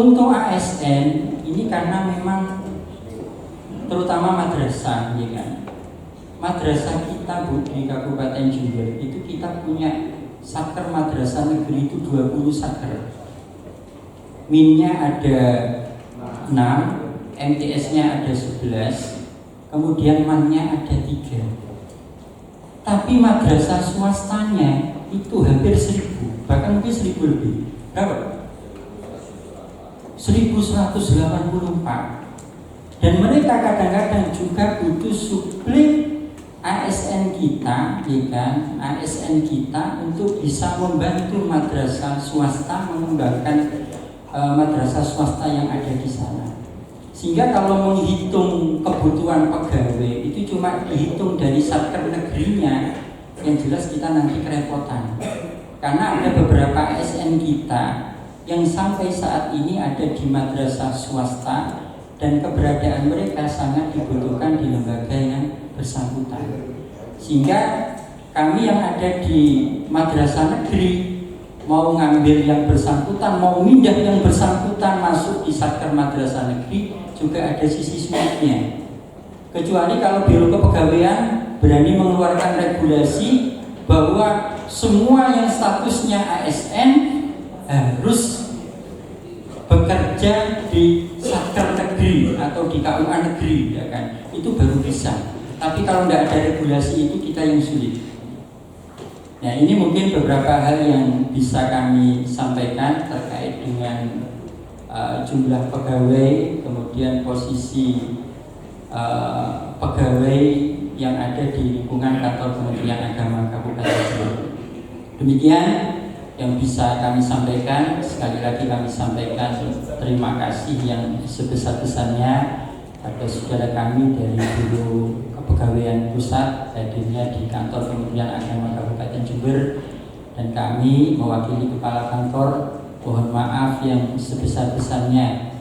Untuk ASN ini karena memang terutama madrasah, ya kan. Madrasah kita Bu di Kabupaten Jember itu kita punya satker madrasah negeri itu 20 satker. Minnya ada 6, MTS-nya ada 11, kemudian mannya ada 3. Tapi madrasah swastanya itu hampir 1000, bahkan mungkin 1000 lebih. Berapa? 1184. Dan mereka kadang-kadang juga butuh suplai ASN kita, ya kan? ASN kita untuk bisa membantu madrasah swasta mengembangkan madrasah swasta yang ada di sana. Sehingga kalau menghitung kebutuhan pegawai itu cuma dihitung dari satker negerinya, yang jelas kita nanti kerepotan. Karena ada beberapa ASN kita yang sampai saat ini ada di madrasah swasta dan keberadaan mereka sangat dibutuhkan di lembaga yang bersangkutan. Sehingga kami yang ada di madrasah negeri mau ngambil yang bersangkutan, mau mindah yang bersangkutan masuk di satker madrasah negeri juga ada sisi sulitnya. Kecuali kalau Biro Kepegawaian berani mengeluarkan regulasi bahwa semua yang statusnya ASN harus bekerja di satker negeri atau di KUA negeri, ya kan? Itu baru bisa. Tapi kalau tidak ada regulasi itu kita yang sulit. Nah, ini mungkin beberapa hal yang bisa kami sampaikan terkait dengan jumlah pegawai, kemudian posisi pegawai yang ada di lingkungan kantor Kementerian Agama Kabupaten Jember. Demikian yang bisa kami sampaikan. Sekali lagi kami sampaikan terima kasih yang sebesar-besarnya pada saudara kami dari Biro Kepegawaian Pusat hadirnya di kantor Kementerian Agama Kabupaten Jember, dan kami mewakili kepala kantor mohon maaf yang sebesar-besarnya.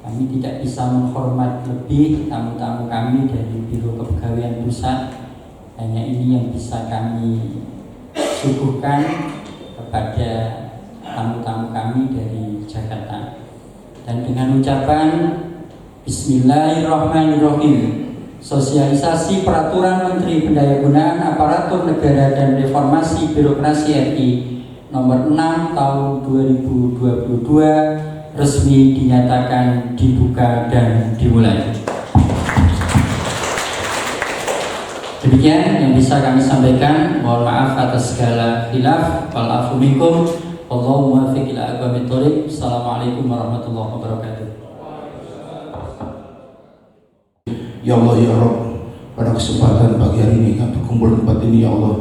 Kami tidak bisa menghormat lebih tamu-tamu kami dari Biro Kepegawaian Pusat. Hanya ini yang bisa kami suguhkan kepada tamu-tamu kami dari Jakarta. Dan dengan ucapan Bismillahirrahmanirrahim, sosialisasi peraturan Menteri Pendayagunaan Aparatur Negara dan Reformasi Birokrasi RI nomor 6 tahun 2022 resmi dinyatakan dibuka dan dimulai. Demikian yang bisa kami sampaikan. Mohon maaf atas segala khilaf. Wal afu minkum. Wallahu muwaffiq ila aqwamit thoriq. Assalamualaikum warahmatullahi wabarakatuh. Ya Allah ya Rabb, pada kesempatan pagi hari ini kami berkumpul di tempat ini, ya Allah,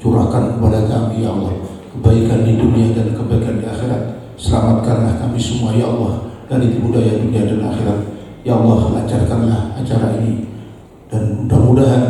curahkan kepada kami ya Allah kebaikan di dunia dan kebaikan di akhirat. Selamatkanlah kami semua ya Allah dari tipu daya dunia dan akhirat. Ya Allah, lancarkanlah acara ini dan mudah-mudahan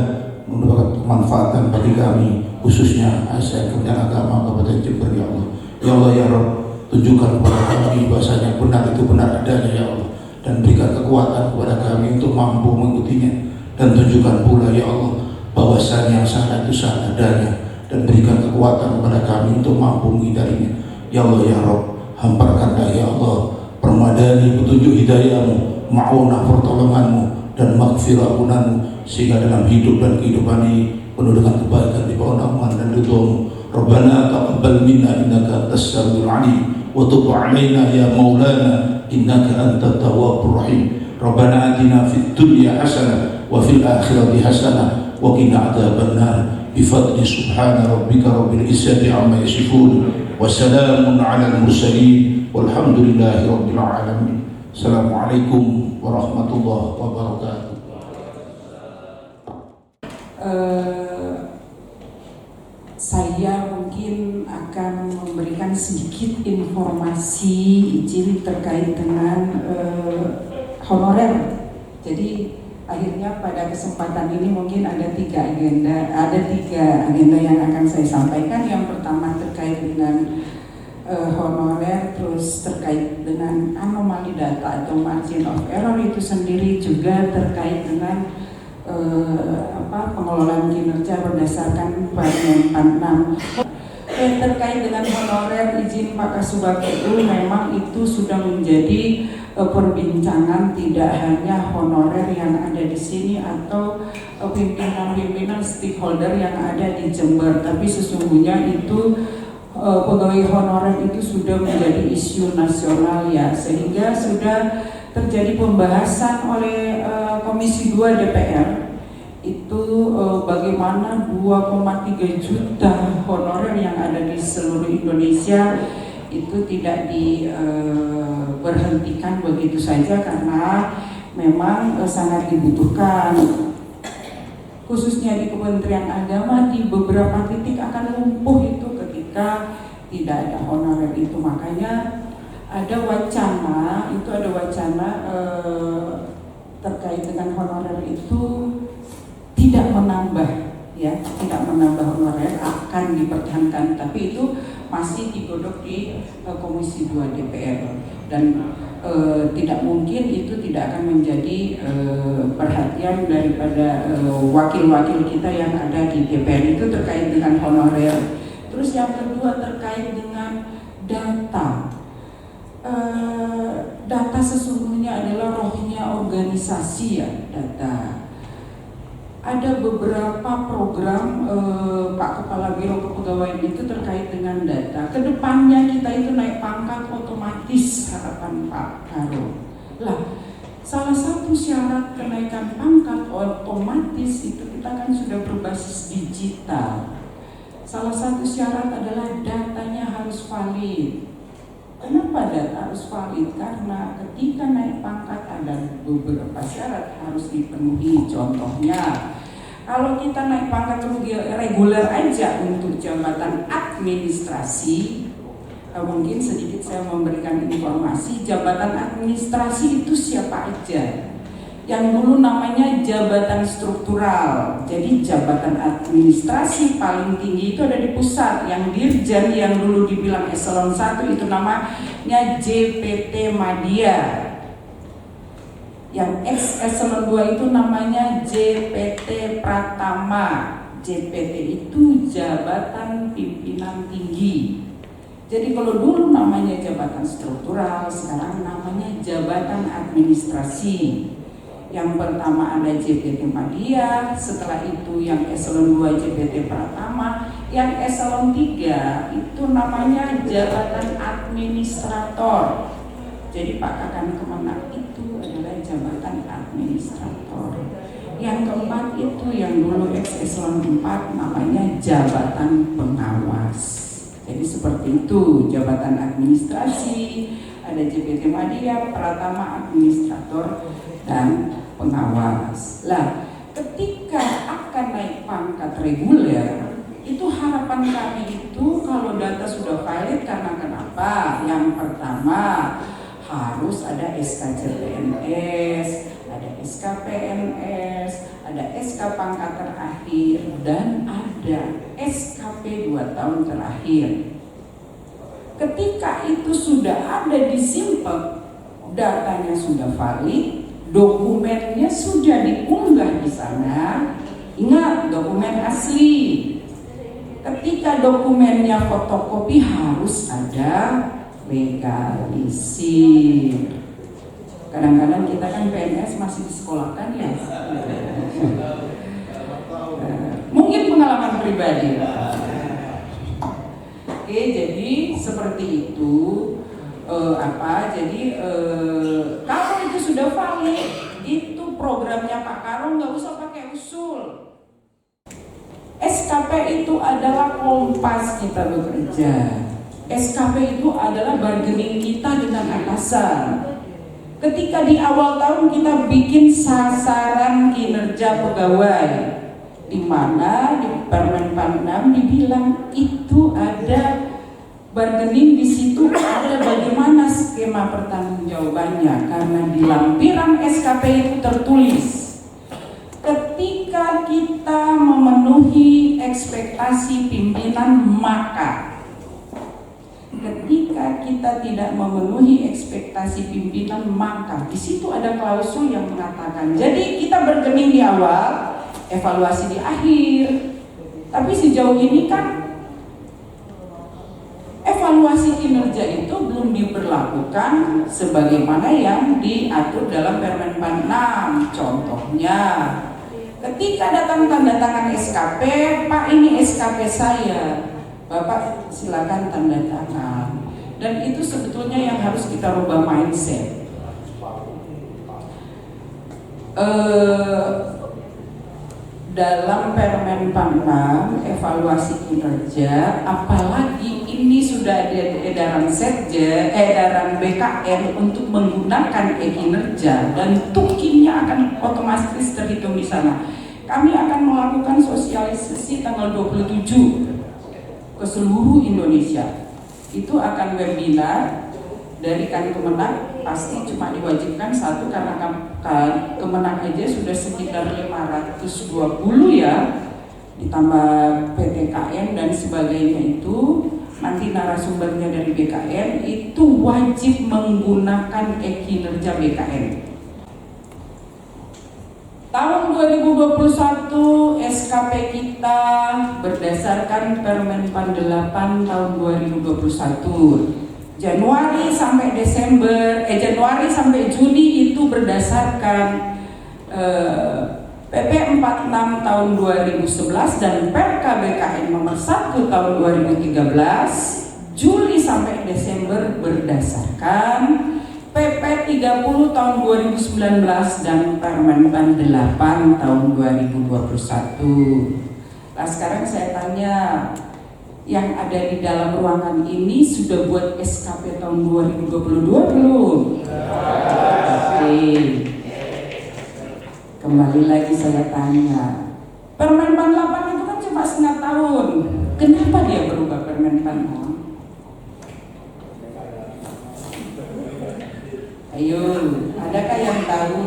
mendapat kemanfaatan bagi kami, khususnya ASN Kementerian Agama Kabupaten Jember ya Allah. Ya Allah ya Rabb, tunjukkan kepada kami bahasanya benar itu benar adanya ya Allah, dan berikan kekuatan kepada kami untuk mampu mengikutinya, dan tunjukkan pula ya Allah bahwasanya yang salah itu salah adanya, dan berikan kekuatan kepada kami untuk mampu menghindarinya. Ya Allah ya Rabb, hamparkanlah ya Allah permadani petunjuk hidayahmu, ma'unah pertolonganmu dan maghfirah punanmu, sehingga dalam hidup dan kehidupan ini penuh dengan kebaikan di bawah naungan dan ridhomu. Rabbana taqabbal minna innaka antas samiul alim wa tub alaina ya maulana innaka antat tawwabur rahim. Rabbana atina fid dunya hasanah wa fil akhirati hasanah wa qina adzabannar. Bifadli subhana rabbika rabbil izzati amma yasifun wa salamun alal mursalin walhamdulillahi rabbil alamin. Assalamualaikum warahmatullahi wabarakatuh. Saya mungkin akan memberikan sedikit informasi izin terkait dengan honorer. Jadi akhirnya pada kesempatan ini mungkin ada tiga agenda yang akan saya sampaikan. Yang pertama terkait dengan honorer, terus terkait dengan anomali data atau margin of error itu sendiri, juga terkait dengan pengelolaan kinerja berdasarkan varian 46. Terkait dengan honorer izin Pak Kasubag itu memang itu sudah menjadi perbincangan tidak hanya honorer yang ada di sini atau pimpinan-pimpinan stakeholder yang ada di Jember, tapi sesungguhnya itu pegawai honorer itu sudah menjadi isu nasional ya, sehingga sudah terjadi pembahasan oleh Komisi 2 DPR itu bagaimana 2,3 juta honorer yang ada di seluruh Indonesia itu tidak diberhentikan begitu saja karena memang sangat dibutuhkan, khususnya di Kementerian Agama di beberapa titik akan lumpuh itu ketika tidak ada honorer itu. Makanya ada wacana terkait dengan honorer itu tidak menambah honorer, akan dipertahankan, tapi itu masih digodok di Komisi 2 DPR dan tidak mungkin itu tidak akan menjadi perhatian daripada wakil-wakil kita yang ada di DPR itu terkait dengan honorer. Terus yang kedua terkait dengan data. Data sesungguhnya adalah rohnya organisasi ya, data. Ada beberapa program Pak Kepala Biro Kepegawaian itu terkait dengan data. Kedepannya kita itu naik pangkat otomatis, harapan Pak Karo. Lah, salah satu syarat kenaikan pangkat otomatis itu kita kan sudah berbasis digital. Salah satu syarat adalah datanya harus valid. Kenapa data harus valid? Karena ketika naik pangkat ada beberapa syarat harus dipenuhi. Contohnya, kalau kita naik pangkat reguler aja untuk jabatan administrasi, mungkin sedikit saya memberikan informasi, jabatan administrasi itu siapa aja? Yang dulu namanya jabatan struktural. Jadi jabatan administrasi paling tinggi itu ada di pusat. Yang dirjen yang dulu dibilang eselon 1 itu namanya JPT Madya. Yang ex eselon 2 itu namanya JPT Pratama. JPT itu jabatan pimpinan tinggi. Jadi kalau dulu namanya jabatan struktural, sekarang namanya jabatan administrasi. Yang pertama ada JPT Madya, setelah itu yang eselon 2 JPT Pratama, yang eselon 3 itu namanya jabatan administrator. Jadi Pak Kakan Kemenak itu adalah jabatan administrator. Yang keempat itu yang dulu eselon 4 namanya jabatan pengawas. Jadi seperti itu, jabatan administrasi, ada JPT Madya, Pratama, administrator, dan pengawas. Lah, ketika akan naik pangkat reguler, itu harapan kami itu kalau data sudah valid, karena kenapa? Yang pertama harus ada SKCPNS, ada SKPNS, ada SK pangkat terakhir, dan ada SKP 2 tahun terakhir. Ketika itu sudah ada di Simpek, datanya sudah valid, dokumennya sudah diunggah di sana. Ingat, dokumen asli. Ketika dokumennya fotokopi harus ada legalisir. Kadang-kadang kita kan PNS masih disekolahkan ya. Mungkin pengalaman pribadi. Oke, jadi seperti itu. Kalau itu sudah valid, itu programnya Pak Karo nggak usah pakai usul. SKP itu adalah kompas kita bekerja. SKP itu adalah bargaining kita dengan atasan. Ketika di awal tahun kita bikin sasaran kinerja pegawai, di mana di Permen 6 dibilang itu ada bargaining, di situ ada bagaimana skema pertanggungjawabannya, karena di lampiran SKP itu tertulis ketika kita memenuhi ekspektasi pimpinan, maka ketika kita tidak memenuhi ekspektasi pimpinan, maka di situ ada klausul yang mengatakan, jadi kita bargaining di awal, evaluasi di akhir. Tapi sejauh ini kan evaluasi kinerja itu belum diberlakukan sebagaimana yang diatur dalam Permenpan 6. Contohnya, ketika datang tanda tangan SKP, Pak ini SKP saya, Bapak silakan tanda tangan. Dan itu sebetulnya yang harus kita rubah mindset. Dalam Permenpan 6 evaluasi kinerja, apalagi ini sudah ada edaran Setja, edaran BKN untuk menggunakan e-kinerja dan tukinnya akan otomatis terhitung di sana. Kami akan melakukan sosialisasi tanggal 27 ke seluruh Indonesia. Itu akan webinar dari Kemenang, pasti cuma diwajibkan satu karena Kemenang aja sudah sekitar 520 ya, ditambah PTKN dan sebagainya. Itu nanti narasumbernya dari BKN itu wajib menggunakan e-kinerja BKN. Tahun 2021 SKP kita berdasarkan Permenpan 8 tahun 2021. Januari sampai Januari sampai Juni itu berdasarkan PP 46 tahun 2011 dan Perka BKN nomor 1 tahun 2013. Juli sampai Desember berdasarkan PP 30 tahun 2019 dan Permenpan 8 tahun 2021. Nah, sekarang saya tanya, yang ada di dalam ruangan ini sudah buat SKP tahun 2022 belum? Oke. Kembali lagi saya tanya, Permenpan 8 itu kan cuma setengah tahun. Kenapa dia berubah Permenpan 6? Ayo, adakah yang tahu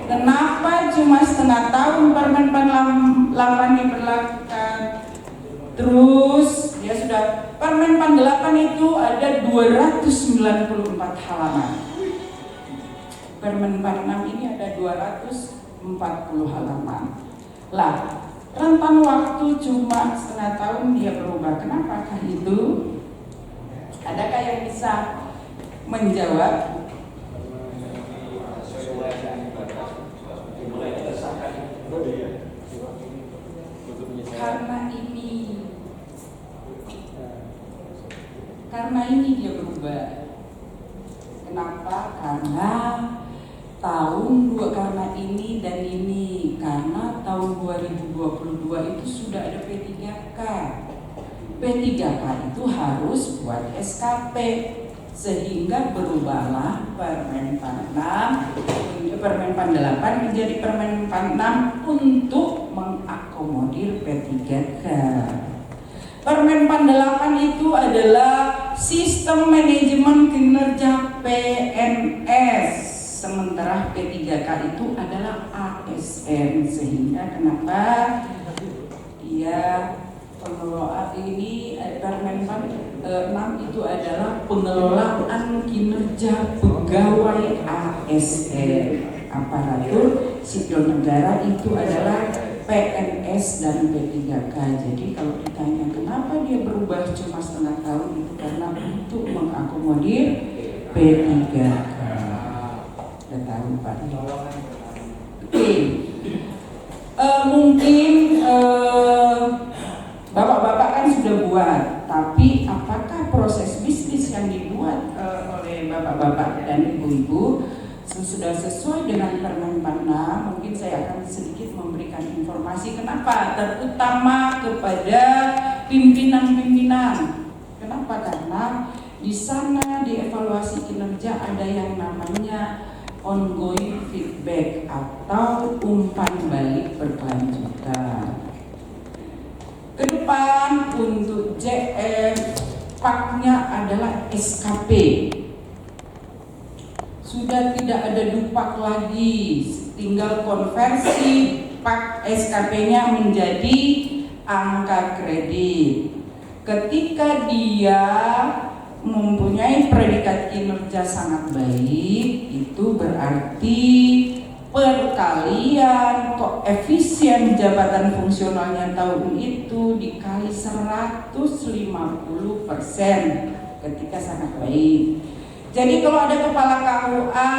kenapa cuma setengah tahun Permenpan 8 diberlakukan? Terus dia sudah Permenpan 8 itu ada 294 halaman. Permenpan 6 ini ada 240 halaman. Lah, rentan waktu cuma setengah tahun dia berubah. Kenapakah itu? Adakah yang bisa menjawab? Karena ini dia berubah. Kenapa? Karena karena ini dan ini. Karena tahun 2022 itu sudah ada P3K. P3K itu harus buat SKP, sehingga berubahlah Permenpan 8 menjadi Permenpan 6 untuk mengakomodir P3K. Permenpan 8 itu adalah sistem manajemen kinerja PNS, sementara P3K itu adalah ASN. Sehingga kenapa dia pengelola ini Permenpan 6 itu adalah pengelolaan kinerja pegawai ASN, aparatur sipil negara, itu adalah PNS dan P3K. Jadi kalau ditanya kenapa dia berubah cuma setengah tahun, itu karena untuk mengakomodir P3K. Sudah tahu Pak? Oke. Mungkin bapak-bapak kan sudah buat, tapi apakah proses bisnis yang dibuat oleh bapak-bapak dan ibu-ibu sudah sesuai dengan Permenpan 6? Mungkin saya akan sedikit memberikan informasi kenapa, terutama kepada pimpinan-pimpinan. Kenapa? Karena di sana di evaluasi kinerja ada yang namanya ongoing feedback atau umpan balik berkelanjutan. Ke depan untuk JF PAK-nya adalah SKP. Sudah tidak ada dupak lagi, tinggal konversi PAK SKP-nya menjadi angka kredit. Ketika dia mempunyai predikat kinerja sangat baik, itu berarti perkalian koefisien jabatan fungsionalnya tahun itu dikali 150% ketika sangat baik. Jadi kalau ada kepala KUA,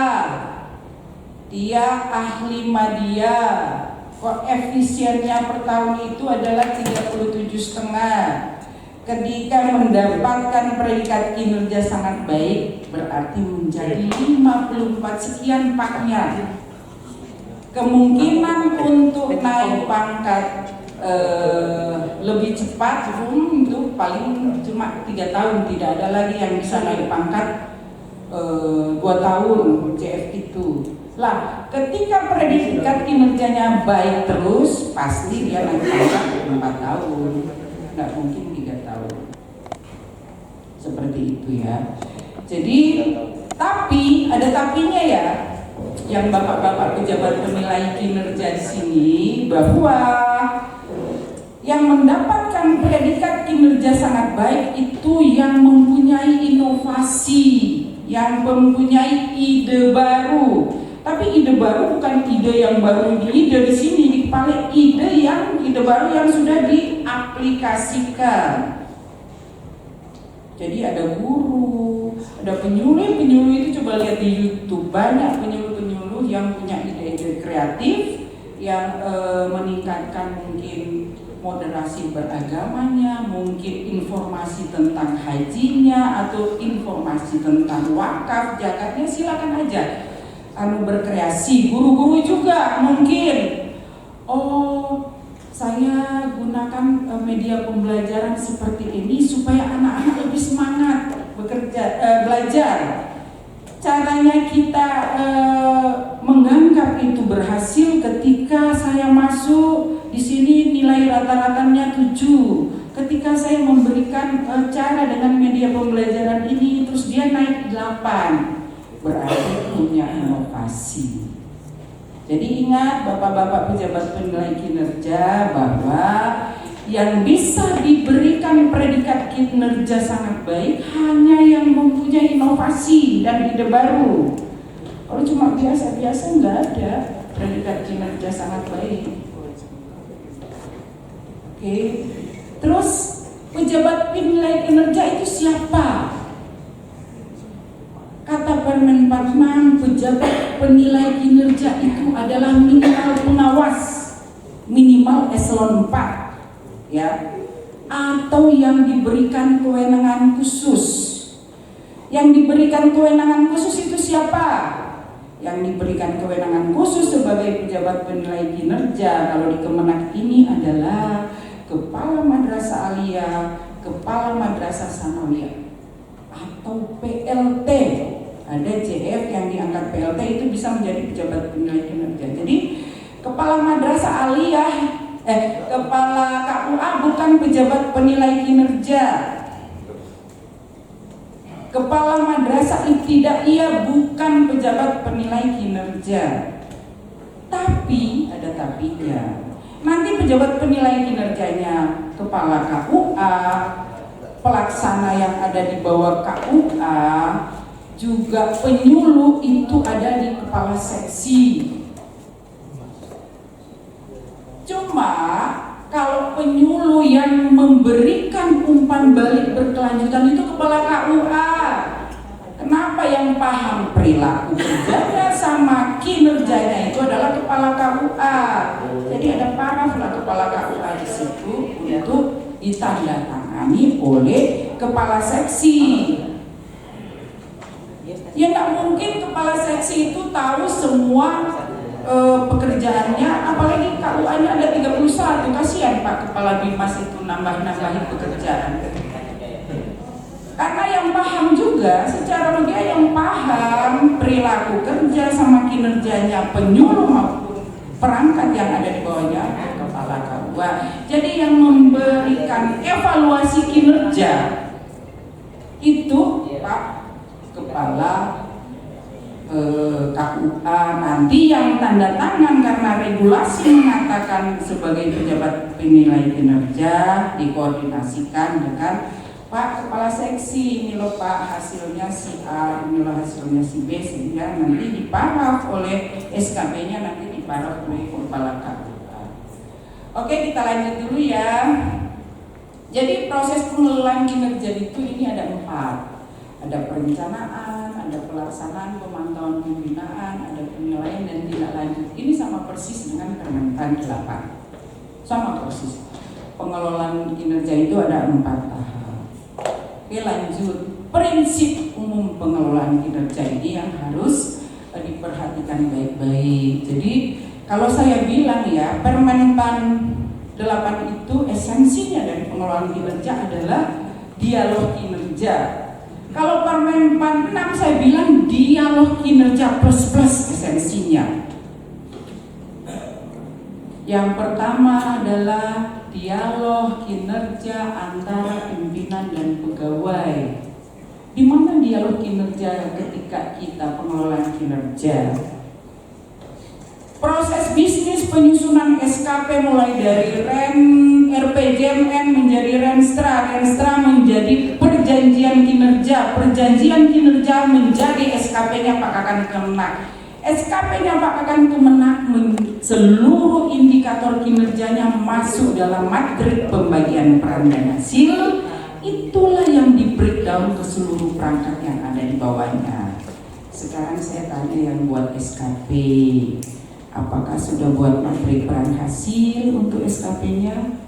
dia ahli media, koefisiennya per tahun itu adalah 37,5. Ketika mendapatkan predikat kinerja sangat baik, berarti menjadi 54 sekian paknya. Kemungkinan untuk naik pangkat lebih cepat itu paling cuma 3 tahun, tidak ada lagi yang bisa naik pangkat 2 tahun CF itu. Lah, ketika predikat kinerjanya baik terus, pasti dia naik pangkat 4 tahun, nggak mungkin 3 tahun. Seperti itu ya. Jadi, tapi ada tapinya ya, yang bapak-bapak pejabat penilai kinerja di sini, bahwa yang mendapatkan predikat kinerja sangat baik itu yang mempunyai inovasi, yang mempunyai ide baru. Tapi ide baru bukan ide yang baru di sini, di kepala ide baru yang sudah diaplikasikan. Jadi ada guru, ada penyuluh itu, coba lihat di YouTube, banyak penyuluh yang punya ide-ide kreatif yang meningkatkan mungkin moderasi beragamanya, mungkin informasi tentang hajinya atau informasi tentang wakaf zakatnya, silakan aja berkreasi. Guru-guru juga mungkin, saya gunakan media pembelajaran seperti ini supaya anak-anak lebih semangat belajar. Caranya kita menganggap itu berhasil ketika saya masuk di sini nilai rata-ratanya 7. Ketika saya memberikan cara dengan media pembelajaran ini, terus dia naik 8. Berarti punya inovasi. Jadi ingat bapak-bapak pejabat penilai kinerja bahwa yang bisa diberikan predikat kinerja sangat baik hanya yang mempunyai inovasi dan ide baru. Kalau cuma biasa-biasa nggak ada predikat kinerja sangat baik. Oke. Terus pejabat penilai kinerja itu siapa? Kata Permen 46, pejabat penilai kinerja itu adalah minimal pengawas, minimal eselon 4, ya, atau yang diberikan kewenangan khusus. Yang diberikan kewenangan khusus itu siapa? Yang diberikan kewenangan khusus sebagai pejabat penilai kinerja kalau di Kemenak ini adalah Kepala Madrasah Aliyah, Kepala Madrasah Sanawiyah, atau PLT. Ada CF yang diangkat PLT itu bisa menjadi pejabat penilai kinerja. Jadi Kepala Madrasah Aliyah, Kepala KUA bukan pejabat penilai kinerja. Kepala Madrasah Ibtidaiyah bukan pejabat penilai kinerja. Tapi ada tapinya. Nanti pejabat penilai kinerjanya Kepala KUA, pelaksana yang ada di bawah KUA, juga penyuluh itu ada di kepala seksi. Cuma kalau penyuluh yang memberikan umpan balik berkelanjutan itu kepala KUA. Kenapa yang paham perilaku kerjanya sama kinerjanya itu adalah kepala KUA. Jadi ada paraf lah kepala KUA di situ untuk ditandatangani oleh kepala seksi. Ya nggak mungkin kepala seksi itu tahu semua pekerjaannya, apalagi KUA-nya ada 31, kasihan Pak Kepala Bimas itu nambah-nambahin pekerjaan. Karena yang paham juga, secara logika yang paham perilaku kerja sama kinerjanya penyuluh maupun perangkat yang ada di bawahnya Kepala KUA. Jadi yang memberikan evaluasi kinerja itu Pak Kepala KUA. Nanti yang tanda tangan karena regulasi mengatakan sebagai pejabat penilai kinerja dikoordinasikan dengan Pak Kepala Seksi, ini loh Pak hasilnya si A, ini loh hasilnya si B, sehingga nanti diparaf oleh SKP-nya, nanti diparaf oleh Kepala KUA. Oke, kita lanjut dulu ya. Jadi proses pengelolaan kinerja itu ini ada 4. Ada perencanaan, ada pelaksanaan, pemantauan pembinaan, ada penilaian dan tindak lanjut. Ini sama persis dengan Permentan 8. Sama persis. Pengelolaan kinerja itu ada 4 tahap. Oke, lanjut. Prinsip umum pengelolaan kinerja ini yang harus diperhatikan baik-baik. Jadi kalau saya bilang ya, Permentan 8 itu esensinya dari pengelolaan kinerja adalah dialog kinerja. Kalau Permenpan 6 saya bilang dialog kinerja plus esensinya. Yang pertama adalah dialog kinerja antara pimpinan dan pegawai. Di mana dialog kinerja ketika kita pengelolaan kinerja? Proses bisnis penyusunan SKP mulai dari RPJMN menjadi Renstra menjadi perjanjian kinerja menjadi SKP-nya Pak Kakan Kemenak. SKP-nya Pak Kakan Kemenak seluruh indikator kinerjanya masuk dalam matrik pembagian peran dan hasil. Itulah yang di breakdown ke seluruh perangkat yang ada di bawahnya. Sekarang saya tanya yang buat SKP, apakah sudah buat matrik peran hasil untuk SKP-nya?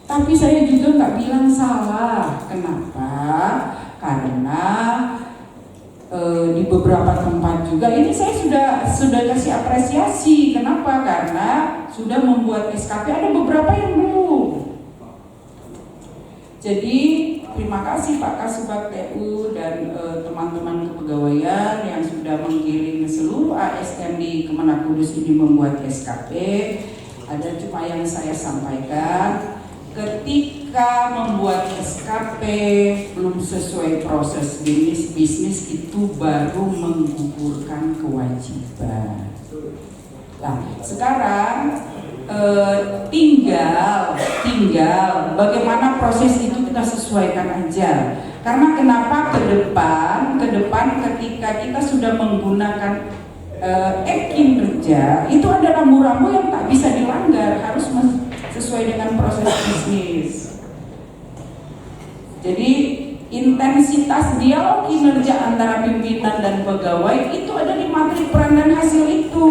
Tapi saya juga nggak bilang salah. Kenapa? Karena di beberapa tempat juga ini saya sudah kasih apresiasi. Kenapa? Karena sudah membuat SKP, ada beberapa yang belum. Jadi terima kasih Pak Kasubag TU dan teman-teman kepegawaian yang sudah mengirim seluruh ASN di Kemenak Kudus ini membuat SKP. Ada cuma yang saya sampaikan, ketika membuat SKP belum sesuai proses bisnis itu baru menggugurkan kewajiban. Nah, sekarang tinggal bagaimana proses itu kita sesuaikan aja. Karena kenapa ke depan ketika kita sudah menggunakan kinerja itu ada rambu-rambu yang tak bisa dilanggar, harus sesuai dengan proses bisnis. Jadi intensitas dialog kinerja antara pimpinan dan pegawai itu ada di matrik peran dan hasil itu.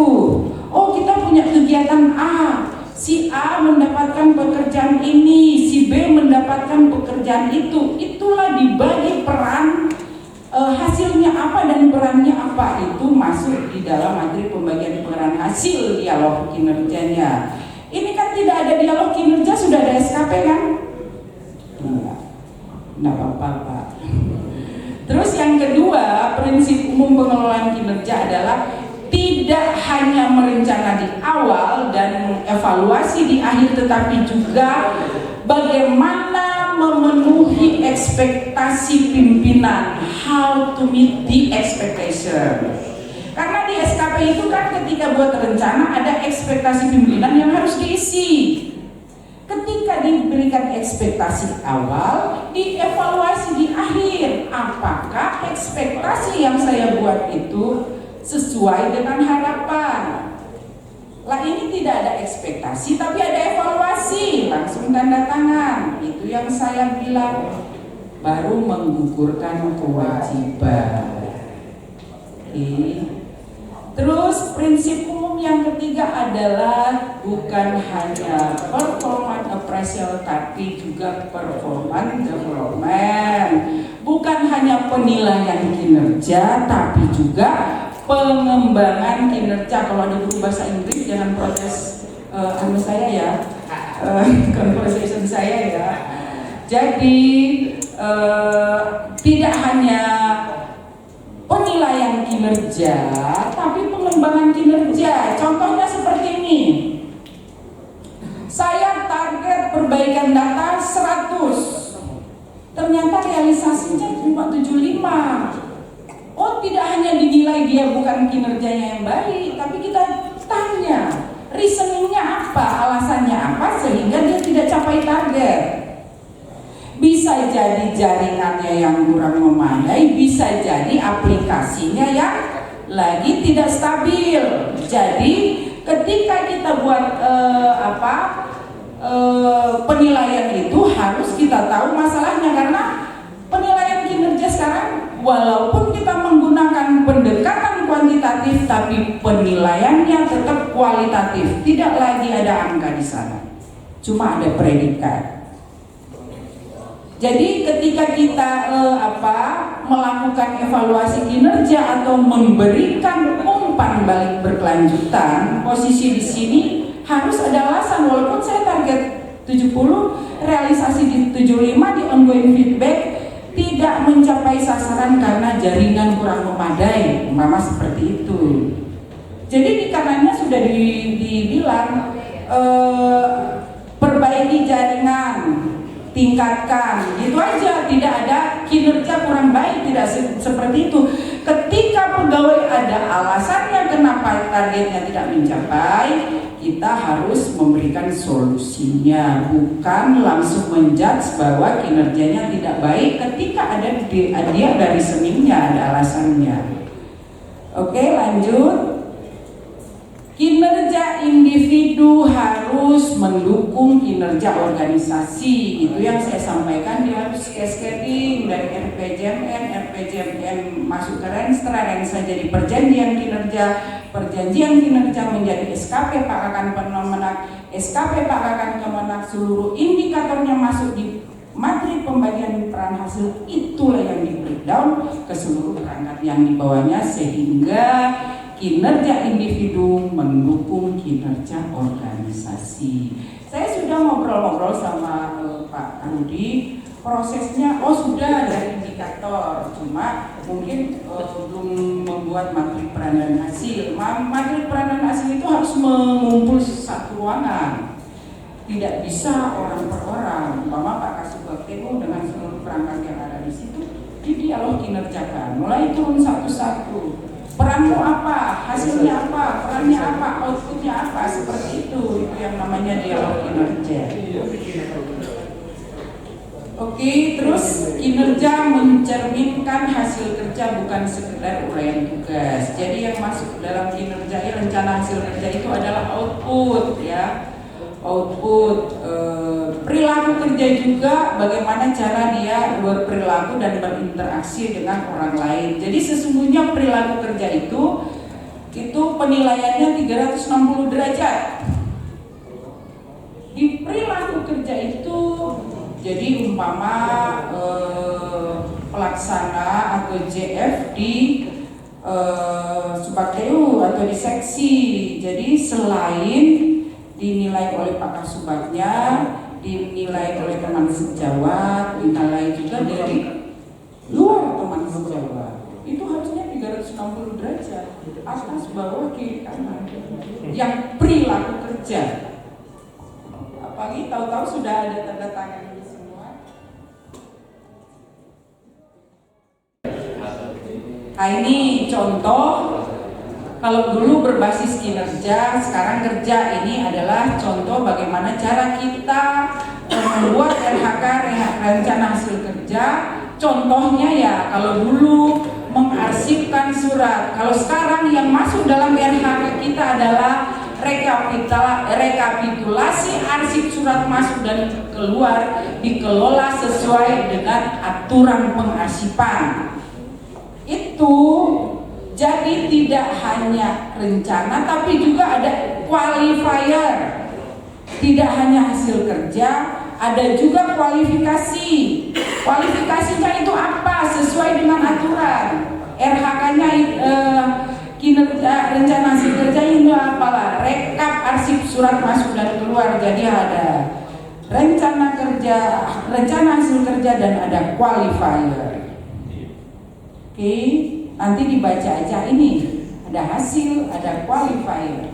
Oh, kita punya kegiatan A, si A mendapatkan pekerjaan ini, si B mendapatkan pekerjaan itu. Itulah dibagi peran, hasilnya apa dan perannya apa, itu masuk di dalam materi pembagian peran hasil dialog kinerjanya. Ini kan tidak ada dialog kinerja, sudah ada SKP kan? Enggak apa-apa Pak. Terus yang kedua, prinsip umum pengelolaan kinerja adalah tidak hanya merencana di awal dan mengevaluasi di akhir, tetapi juga bagaimana memenuhi ekspektasi pimpinan, how to meet the expectation. Karena di SKP itu kan ketika buat rencana ada ekspektasi pimpinan yang harus diisi. Ketika diberikan ekspektasi awal, dievaluasi di akhir, apakah ekspektasi yang saya buat itu sesuai dengan harapan. Lah ini tidak ada ekspektasi tapi ada evaluasi, langsung tanda tangan. Itu yang saya bilang baru menggugurkan kewajiban. Terus prinsip umum yang ketiga adalah bukan hanya performance appraisal tapi juga performance development. Bukan hanya penilaian kinerja tapi juga pengembangan kinerja. Kalau ada guru bahasa Inggris jangan protes saya ya, conversation saya ya. Jadi tidak hanya penilaian kinerja tapi pengembangan kinerja. Contohnya seperti ini. Saya target perbaikan data 100. Ternyata realisasinya cuma 75. Oh, tidak hanya dinilai dia bukan kinerjanya yang baik, tapi kita tanya reasoningnya apa, alasannya apa sehingga dia tidak capai mencapai target. Bisa jadi jaringannya yang kurang memadai, bisa jadi aplikasinya yang lagi tidak stabil. Jadi ketika kita buat penilaian itu harus kita tahu masalahnya, karena penilaian kinerja sekarang walaupun kita menggunakan pendekatan kuantitatif tapi penilaiannya tetap kualitatif. Tidak lagi ada angka di sana, cuma ada predikat. Jadi ketika kita melakukan evaluasi kinerja atau memberikan umpan balik berkelanjutan, posisi di sini harus ada alasan. Walaupun saya target 70, realisasi di 75, di ongoing feedback tidak mencapai sasaran karena jaringan kurang memadai, umpama seperti itu. Jadi di kanannya sudah dibilang perbaiki jaringan, tingkatkan, gitu aja. Tidak ada kinerja kurang baik, tidak seperti itu. Ketika pegawai ada alasannya kenapa targetnya tidak mencapai, kita harus memberikan solusinya, bukan langsung menjudge bahwa kinerjanya tidak baik ketika ada dia dari seningnya ada alasannya. Oke, lanjut. Kinerja individu harus mendukung kinerja organisasi. Itu yang saya sampaikan, dia harus cascading dari RPJMN masuk ke Renstra jadi perjanjian kinerja menjadi SKP Pak Kakan Kemenak, SKP Pak Kakan Kemenak, seluruh indikatornya masuk di materi pembagian peran hasil. Itulah yang di breakdown ke seluruh perangkat yang di bawahnya, sehingga kinerja individu mendukung kinerja organisasi. Saya sudah ngobrol-ngobrol sama Pak Rudi, prosesnya sudah ada indikator, cuma mungkin belum membuat materi peran dan hasil. Materi peran dan hasil itu harus mengumpul satu ruangan, tidak bisa orang per orang. Umpama Pak Kasubagtemo dengan seluruh perangkat yang ada di situ didialog kinerjakan, mulai turun satu-satu. Peranmu apa, hasilnya apa, perannya apa, outputnya apa, seperti itu yang namanya dialog kinerja. Oke, terus kinerja mencerminkan hasil kerja, bukan sekedar uraian tugas. Jadi yang masuk dalam kinerja rencana hasil kerja itu adalah output, ya. Output, perilaku kerja juga, bagaimana cara dia berperilaku dan berinteraksi dengan orang lain. Jadi sesungguhnya perilaku kerja itu penilaiannya 360 derajat. Di perilaku kerja itu, jadi umpama pelaksana atau JF di Subagteu atau di seksi, jadi selain dinilai oleh Pak Kasubagnya, dinilai oleh teman sejawat, dinilai juga dari luar teman sejawat. Itu harusnya 360 derajat, atas, bawah, kiri, kanan. Yang perilaku kerja. Apalagi tahu-tahu sudah ada tanda tangan ini semua. Nah, ini contoh. Kalau dulu berbasis kinerja, sekarang kerja. Ini adalah contoh bagaimana cara kita membuat RHK, rencana hasil kerja. Contohnya ya, kalau dulu mengarsipkan surat. Kalau sekarang yang masuk dalam RHK kita adalah rekapitulasi arsip surat masuk dan keluar, dikelola sesuai dengan aturan pengarsipan. Itu jadi tidak hanya rencana, tapi juga ada qualifier. Tidak hanya hasil kerja, ada juga kualifikasi. Kualifikasinya itu apa? Sesuai dengan aturan. RHK-nya kinerja rencana hasil kerja ini apalah? Rekap arsip surat masuk dan keluar. Jadi ada rencana kerja, rencana hasil kerja, dan ada qualifier. Oke. Nanti dibaca aja, ini ada hasil, ada qualifier.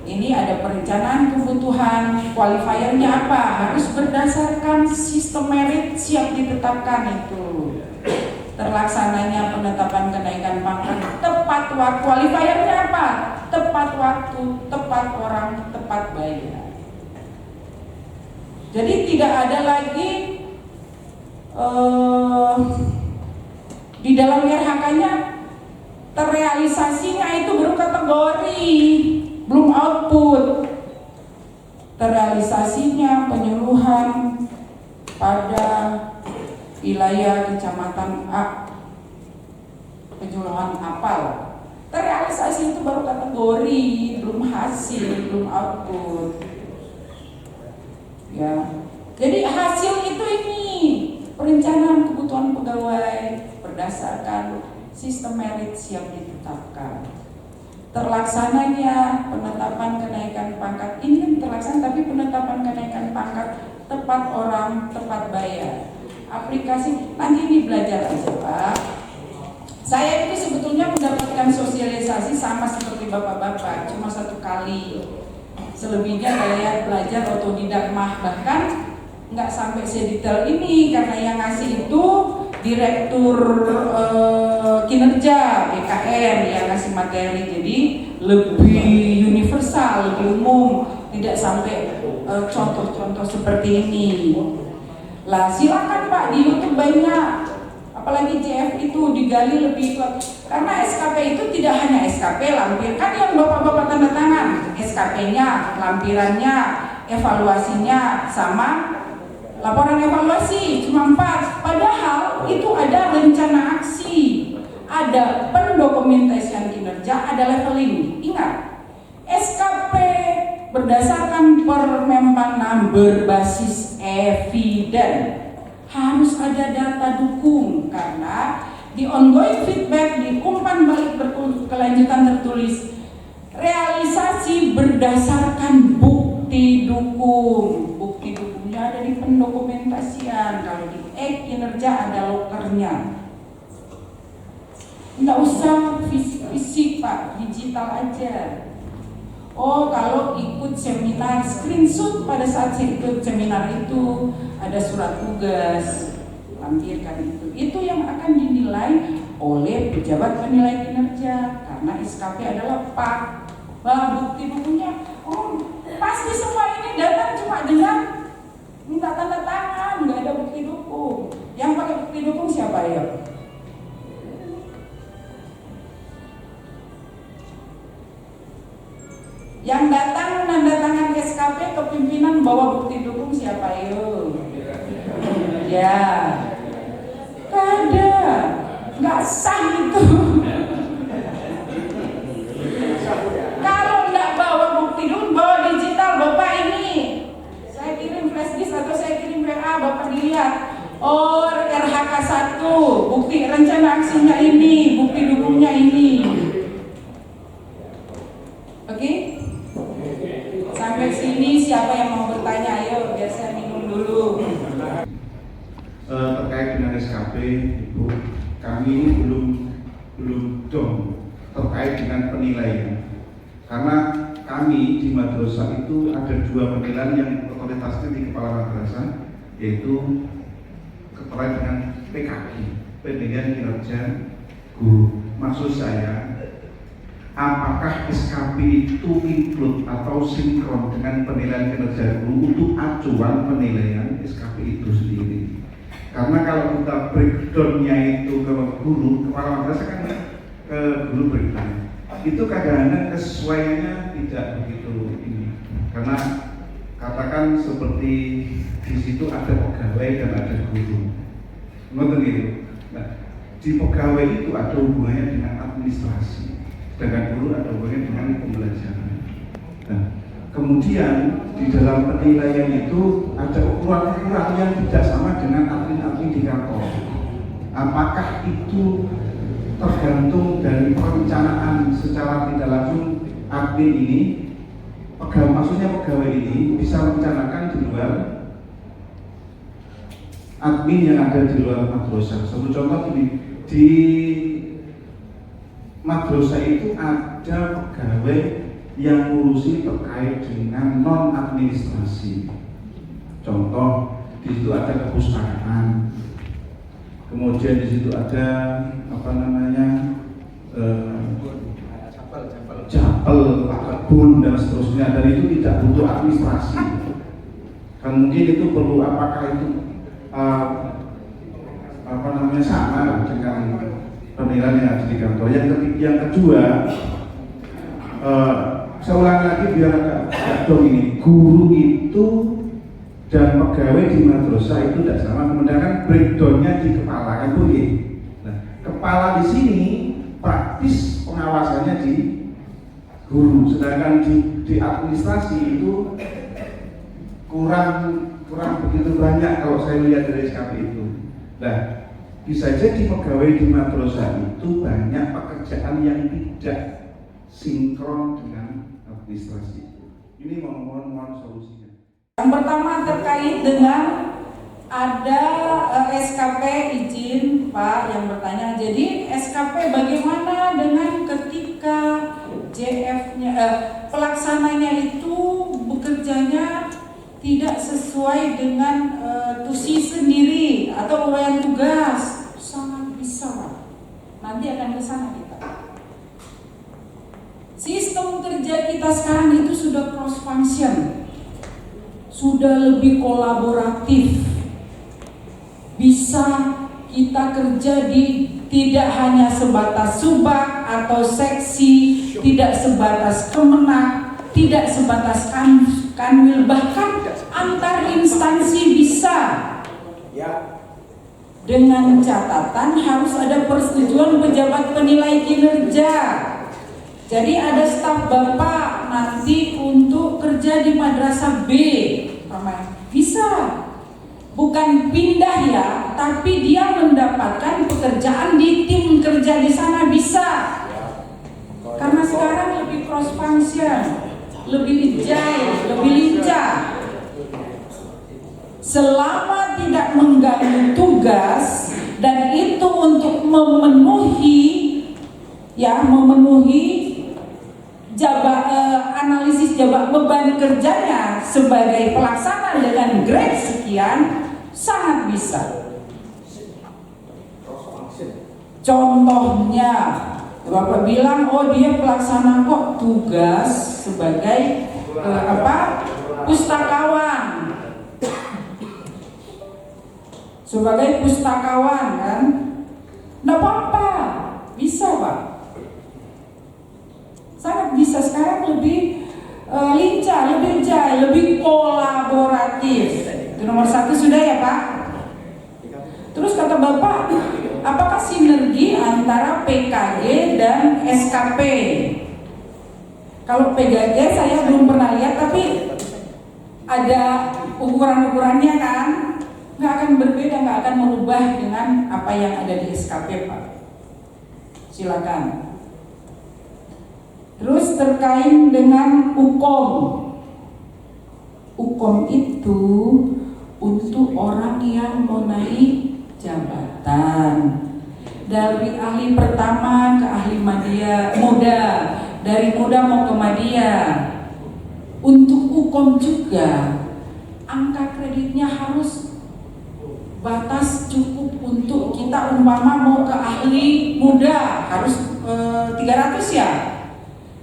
Ini ada perencanaan kebutuhan, qualifiernya apa? Harus berdasarkan sistem merit siap ditetapkan itu. Terlaksananya penetapan kenaikan pangkat tepat waktu. Qualifiernya apa? Tepat waktu, tepat orang, tepat bayar. Jadi tidak ada lagi di dalam RHK-nya terrealisasinya itu baru kategori, belum output. Terrealisasinya penyuluhan pada wilayah kecamatan A, penyuluhan apal. Terrealisasi itu baru kategori, belum hasil, belum output. Ya. Jadi hasil itu ini perencanaan kebutuhan pegawai berdasarkan sistem merit yang ditetapkan. Terlaksananya penetapan kenaikan pangkat ini kan terlaksana, tapi penetapan kenaikan pangkat tepat orang, tepat bayar. Aplikasi nanti ini belajar aja Pak. Saya itu sebetulnya mendapatkan sosialisasi sama seperti bapak-bapak, cuma 1 kali. Selebihnya saya belajar otodidak, bahkan nggak sampai sedetail ini karena yang ngasih itu direktur kinerja BKN yang ngasih materi, jadi lebih universal, lebih umum, tidak sampai contoh-contoh seperti ini. Lah silakan Pak, di YouTube banyak, apalagi JF itu digali lebih kuat karena SKP itu tidak hanya SKP lampir, kan yang bapak-bapak tanda tangan SKP-nya, lampirannya, evaluasinya sama laporan evaluasi cuma 4, padahal itu ada rencana aksi, ada pendokumentasian kinerja, ada leveling. Ingat, SKP berdasarkan Permenpan berbasis eviden, harus ada data dukung karena di ongoing feedback, di umpan balik berkelanjutan tertulis, realisasi berdasarkan bukti dukung. Bukti dukungnya ada di pendokumentasian, kalau di kinerja ada lokernya. Nggak usah fisik Pak, digital aja. Oh, kalau ikut seminar, screenshot pada saat saya ikut seminar itu ada surat tugas, lampirkan itu. Itu yang akan dinilai oleh pejabat penilai kinerja karena SKP adalah Pak. Bukti dukungnya, oh pasti semua ini datang cuma dengan minta tanda tangan, nggak ada bukti dukung. Yang pakai bukti dukung siapa ya? Yang datang nanda tangan SKP ke pimpinan bawa bukti dukung siapa yuk? Ya, gak ada, nggak sah itu. Kalau nggak bawa bukti dukung, bawa digital Bapak ini. Saya kirim flash disk atau saya kirim WA, Bapak dilihat. Oh, RHK 1, bukti rencana aksinya ini, bukti dukungnya ini. Oke? Sampai sini siapa yang mau bertanya? Ayo, biar saya minum dulu. Terkait dengan SKP, Ibu, kami ini belum dong terkait dengan penilaian. Karena kami di madrasah itu ada 2 penilaian yang otoritasnya di kepala madrasah, yaitu terkait dengan PKG, penilaian kinerja guru. Maksud saya, apakah SKP itu include atau sinkron dengan penilaian kinerja guru untuk acuan penilaian SKP itu sendiri? Karena kalau kita breakdown-nya itu ke guru, kepala madrasah kan ke guru breakdown, itu kadang-kadang kesesuaiannya tidak begitu ini. Karena katakan seperti di situ ada pegawai dan ada guru, ngerti gitu. Nah, di pegawai itu ada hubungannya dengan administrasi, sedangkan guru ada hubungannya dengan pembelajaran. Nah, kemudian di dalam penilaian itu ada ukuran-ukuran yang tidak sama dengan admin-admin di kantor. Apakah itu tergantung dari perencanaan secara tidak langsung admin ini, maksudnya pegawai ini bisa merencanakan di luar admin yang ada di luar madrasah. Satu contoh ini, di madrasah itu ada pegawai yang ngurusi terkait dengan non administrasi. Contoh, di situ ada kepustakaan, kemudian di situ ada japel, kebun dan seterusnya, dan itu tidak butuh administrasi. Dan mungkin itu perlu, apakah itu sama dengan penilaian yang ada di kantor. Yang kedua, saya ulangi lagi biar agak dong ini, guru itu dan pegawai di madrasah itu tidak sama, kemudian kan breakdownnya di kepala kan boleh. Nah, kepala di sini praktis pengawasannya di guru, sedangkan di administrasi itu kurang begitu banyak kalau saya lihat dari SKP itu. Nah, bisa jadi pegawai di madrasah itu banyak pekerjaan yang tidak sinkron dengan administrasi. Ini mohon solusinya. Yang pertama terkait dengan ada SKP izin Pak yang bertanya. Jadi SKP bagaimana dengan ketika JF-nya pelaksananya itu bekerjanya tidak sesuai dengan tusi sendiri atau uraian tugas? Sangat bisa Pak. Nanti akan ke sana kita. Sistem kerja kita sekarang itu sudah cross function, sudah lebih kolaboratif. Bisa kita kerja di tidak hanya sebatas subak atau seksi, tidak sebatas kemenang, tidak sebatas kanwil, bahkan antar instansi bisa. Dengan catatan harus ada persetujuan pejabat penilai kinerja. Jadi ada staf Bapak nanti untuk kerja di madrasah B, bisa. Bukan pindah ya, tapi dia mendapatkan pekerjaan di tim kerja di sana bisa. Karena sekarang lebih cross function, lebih agile, lebih lincah. Selama tidak mengganggu tugas dan itu untuk memenuhi analisis beban kerjanya sebagai pelaksana dengan grade sekian, sangat bisa. Contohnya Bapak bilang, oh dia pelaksana kok tugas sebagai pustakawan, sebagai pustakawan kan, nggak apa-apa, bisa Pak. Sangat bisa. Sekarang lebih lincah, lebih agile, lebih kolaboratif. Itu nomor 1 sudah ya Pak. Terus kata Bapak, apakah sinergi antara PKG dan SKP? Kalau PKG saya belum pernah lihat, tapi ada ukuran-ukurannya kan, nggak akan berbeda, nggak akan merubah dengan apa yang ada di SKP Pak. Silakan. Terus terkait dengan UKOM. UKOM itu untuk orang yang mau naik jabatan. Dari ahli pertama ke ahli muda, dari muda mau ke madya. Untuk UKOM juga angka kreditnya harus batas cukup untuk kita umpama mau ke ahli muda harus 300 ya.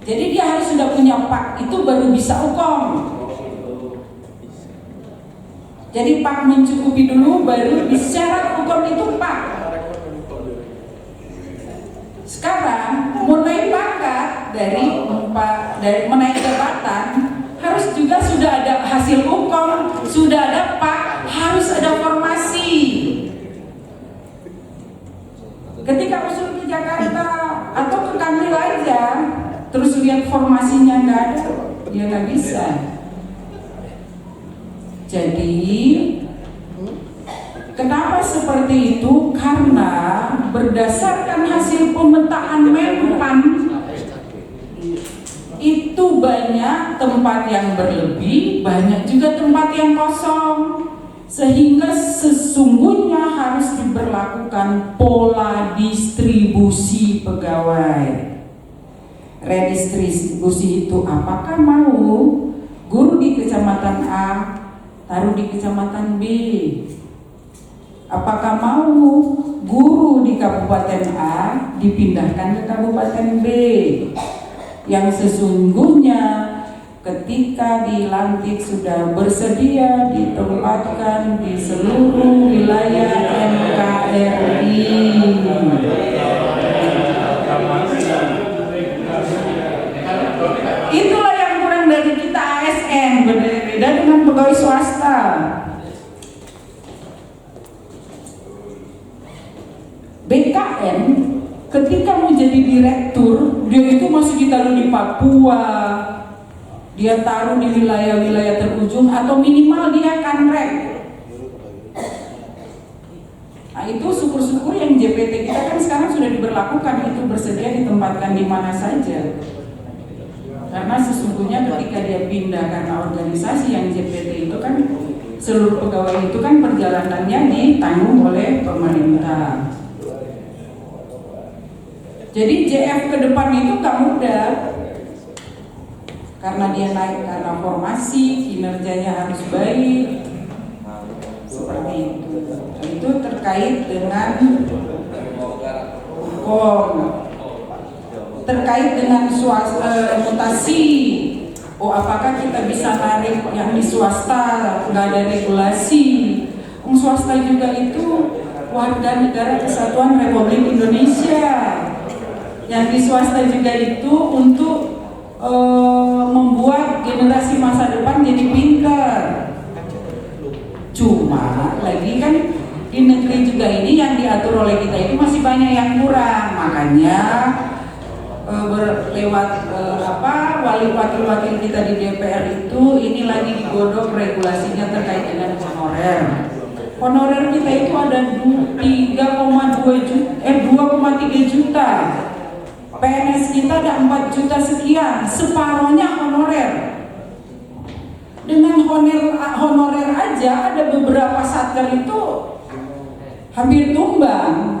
Jadi dia harus sudah punya PAK, itu baru bisa UKOM. Jadi PAK mencukupi dulu, baru disyarat UKOM itu PAK. Sekarang mau naik pangkat dari menaik jabatan harus juga sudah ada hasil UKOM, sudah ada PAK, harus ada formasi. Ketika usul ke Jakarta atau ke Kanwil aja, terus lihat formasinya nggak ada, dia nggak bisa. Jadi kenapa seperti itu? Karena berdasarkan hasil pemetaan Menpan itu banyak tempat yang berlebih, banyak juga tempat yang kosong, sehingga sesungguhnya harus diberlakukan pola distribusi pegawai. Redistribusi itu apakah mau guru di kecamatan A taruh di kecamatan B? Apakah mau guru di kabupaten A dipindahkan ke kabupaten B? Yang sesungguhnya ketika dilantik sudah bersedia ditempatkan di seluruh wilayah NKRI. Itulah yang kurang dari kita ASN, berbeda dengan pegawai swasta. BKN ketika mau jadi direktur, dia itu masih ditaruh di Papua, dia taruh di wilayah-wilayah terujung, atau minimal dia kanrek. Nah itu syukur-syukur yang JPT kita kan sekarang sudah diberlakukan, itu bersedia ditempatkan di mana saja. Karena sesungguhnya ketika dia pindah karena organisasi yang JPT itu kan seluruh pegawai itu kan perjalanannya ditanggung oleh pemerintah. Jadi JF ke depan itu nggak mudah, karena dia naik karena formasi, kinerjanya harus baik, seperti itu. Itu terkait dengan terkait dengan mutasi. Oh, apakah kita bisa narik yang di swasta nggak ada regulasi? Swasta juga itu warga negara Kesatuan Republik Indonesia. Yang di swasta juga itu untuk membuat generasi masa depan jadi pintar. Cuma lagi kan di negeri juga ini yang diatur oleh kita itu masih banyak yang kurang. Makanya lewat wakil-wakil kita di DPR itu ini lagi digodok regulasinya terkait dengan honorer. Honorer kita itu ada 2,3 juta. PNS kita ada 4 juta sekian, separohnya honorer. Dengan honorer aja ada beberapa satker itu hampir tumbang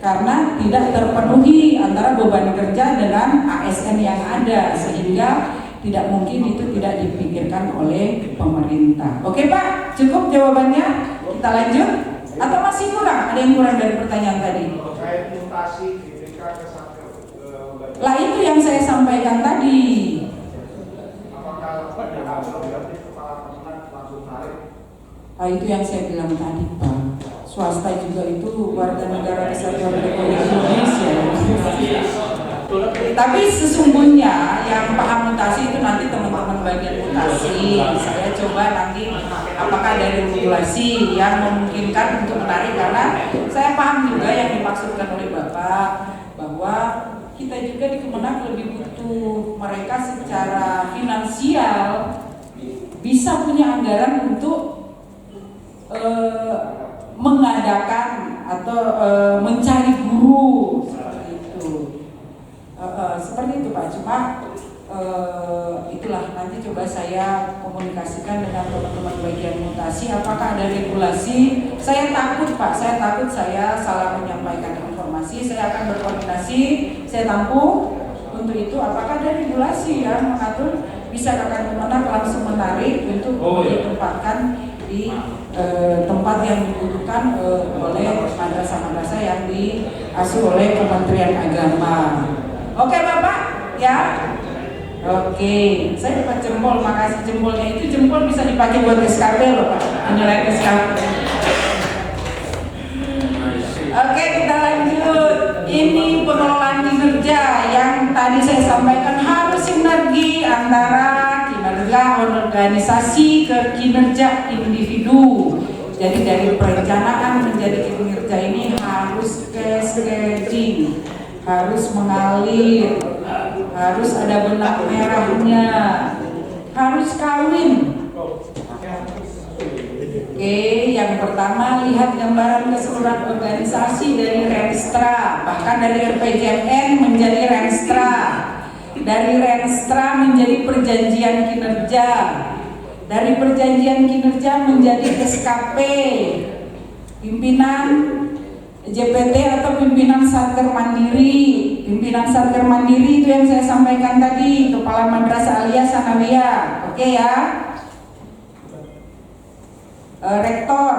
karena tidak terpenuhi antara beban kerja dengan ASN yang ada, sehingga tidak mungkin itu tidak dipikirkan oleh pemerintah. Oke Pak, cukup jawabannya? Kita lanjut? Atau masih kurang? Ada yang kurang dari pertanyaan tadi? Terkait mutasi BPK ke satker. Lah itu yang saya sampaikan tadi. Apakah berarti kepala kementerian langsung tarik? Nah, itu yang saya bilang tadi Pak. Swasta juga itu warga negara Kesatuan Republik Indonesia. Tapi sesungguhnya yang paham mutasi itu nanti teman-teman bagian mutasi. Saya coba nanti apakah dari regulasi yang memungkinkan untuk menarik, karena saya paham juga yang dimaksudkan oleh Bapak bahwa kita juga di Kemenak lebih butuh mereka secara finansial bisa punya anggaran untuk mengadakan atau mencari guru seperti itu. Seperti itu Pak. Cuma itulah nanti coba saya komunikasikan dengan teman-teman bagian mutasi apakah ada regulasi. Saya takut Pak, saya takut saya salah menyampaikan informasi. Saya akan berkoordinasi, saya tampung untuk itu apakah ada regulasi yang mengatur bisa akan Kemenak langsung menarik untuk ditempatkan di tempat yang dibutuhkan oleh madrasah-madrasah yang diasuh oleh Kementerian Agama. Oke Bapak, ya. Oke, saya dapat jempol, makasih jempolnya. Itu jempol bisa dipakai buat SKP loh Pak, menyerahkan SKP. Oke, kita lanjut. Ini pengelolaan kinerja yang tadi saya sampaikan harus sinergi antara kinerja organisasi ke kinerja individu. Jadi dari perencanaan menjadi kinerja ini harus cascading, harus mengalir, harus ada benang merahnya, harus kawin. Oke, yang pertama lihat gambaran keseluruhan organisasi dari Renstra, bahkan dari RPJMN menjadi Renstra, dari Renstra menjadi perjanjian kinerja, dari perjanjian kinerja menjadi SKP, pimpinan JPT atau pimpinan Satker Mandiri. Pimpinan Satker Mandiri itu yang saya sampaikan tadi, Kepala Madrasah Aliyah Sanawiyah. Oke ya. Rektor,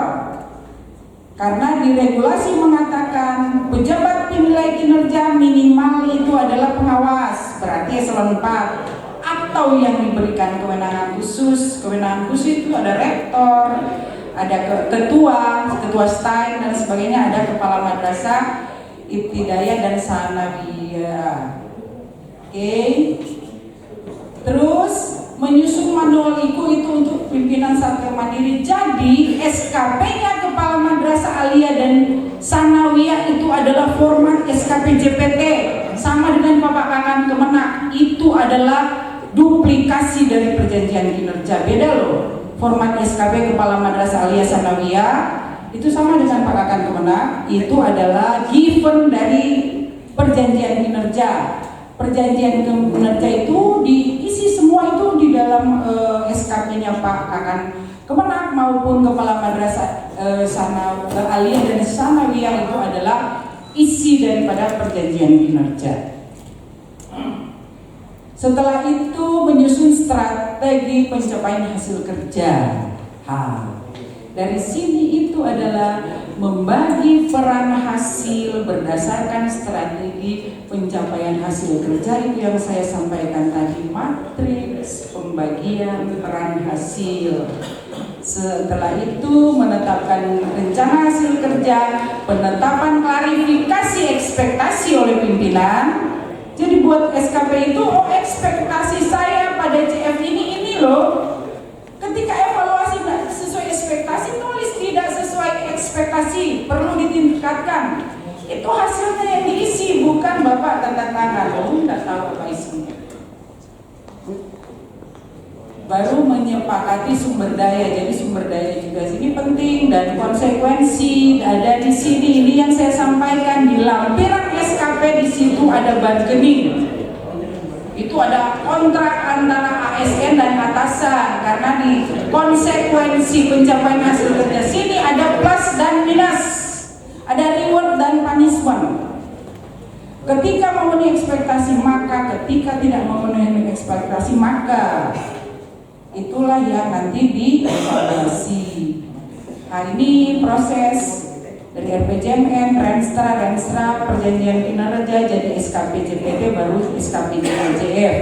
karena di regulasi mengatakan pejabat penilai kinerja minimal itu adalah pengawas, berarti eselon 4 atau yang diberikan kewenangan khusus. Kewenangan khusus itu ada rektor, ada ketua STAIN dan sebagainya, ada kepala madrasah, ibtidaiyah dan sanawiyah. Oke. Terus menyusun manual IKU itu untuk pimpinan Satker Mandiri. Jadi SKP-nya kepala madrasah aliyah dan sanawiyah itu adalah format SKP JPT, sama dengan Bapak Kakan Kemenak. Itu adalah duplikasi dari perjanjian kinerja. Beda loh. Format SKP kepala madrasah aliyah sanawiyah itu sama dengan Pak Kakan Kemenak. Itu adalah given dari perjanjian kinerja. Perjanjian kinerja itu diisi semua itu di dalam SKP-nya Pak Kakan Kemenak maupun kepala madrasah aliyah dan sanawiyah itu adalah isi daripada perjanjian kinerja. Setelah itu menyusun strategi pencapaian hasil kerja. Dari sini itu adalah membagi peran hasil berdasarkan strategi pencapaian hasil kerja. Itu yang saya sampaikan tadi, matriks pembagian peran hasil. Setelah itu menetapkan rencana hasil kerja, penetapan klarifikasi ekspektasi oleh pimpinan. Jadi buat SKP itu, ekspektasi saya pada CF ini loh. Ketika evaluasi tidak sesuai ekspektasi, tulis tidak sesuai ekspektasi, perlu ditingkatkan. Itu hasilnya yang diisi, bukan Bapak tanda tangan. Tidak tahu apa isinya. Baru menyepakati sumber daya. Jadi sumber daya juga sini penting dan konsekuensi ada di sini. Ini yang saya sampaikan di lampiran SKP, di situ ada bargaining. Itu ada kontrak antara ASN dan atasan, karena di konsekuensi pencapaian hasil kerja sini ada plus dan minus, ada reward dan punishment. Ketika memenuhi ekspektasi maka, ketika tidak memenuhi ekspektasi maka, itulah yang nanti dievaluasi. Ini proses dari RPJMN, Renstra, perjanjian kinerja jadi SKP JPT, baru SKP JPJF.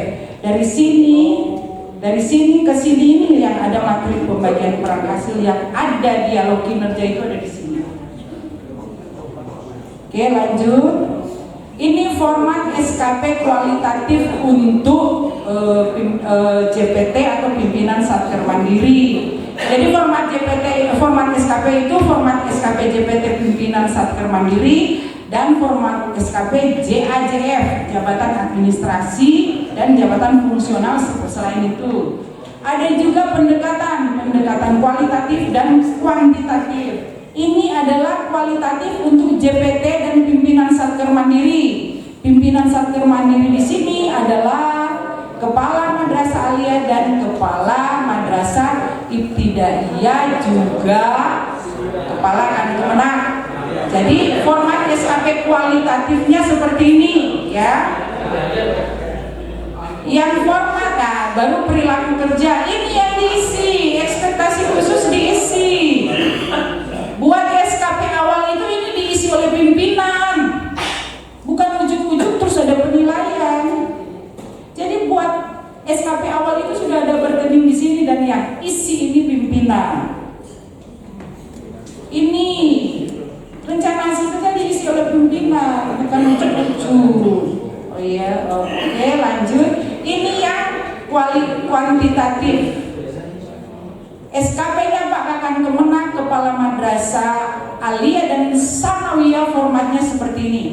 Dari sini ke sini ini yang ada materi pembagian peran hasil, yang ada dialog kinerja itu ada di sini. Oke, lanjut. Ini format SKP kualitatif untuk JPT atau pimpinan Satker Mandiri. Jadi format SKP itu format SKP JPT pimpinan Satker Mandiri dan format SKP JAJF, jabatan administrasi dan jabatan fungsional. Selain itu ada juga pendekatan kualitatif dan kuantitatif. Ini adalah kualitatif untuk JPT dan pimpinan Satker Mandiri. Pimpinan Satker Mandiri di sini adalah kepala madrasah aliyah dan kepala madrasah ibtidaiyah, juga kepala Kemenak. Jadi format SKP kualitatifnya seperti ini ya. Yang format baru perilaku kerja, ini yang diisi, ekspektasi khusus diisi. Buat SKP awal itu ini diisi oleh pimpinan, bukan ujuk-ujuk terus ada penilaian. Jadi buat SKP awal itu sudah ada berkening di sini dan yang isi ini pimpinan. Ini rencana hasil kerja diisi oleh pimpinan, bukan ujuk-ujuk. Oh iya, oke, lanjut. Ini yang kuantitatif. SKP-nya Pak Kakan Kemenak, kepala madrasah aliyah dan sanawiyah, formatnya seperti ini.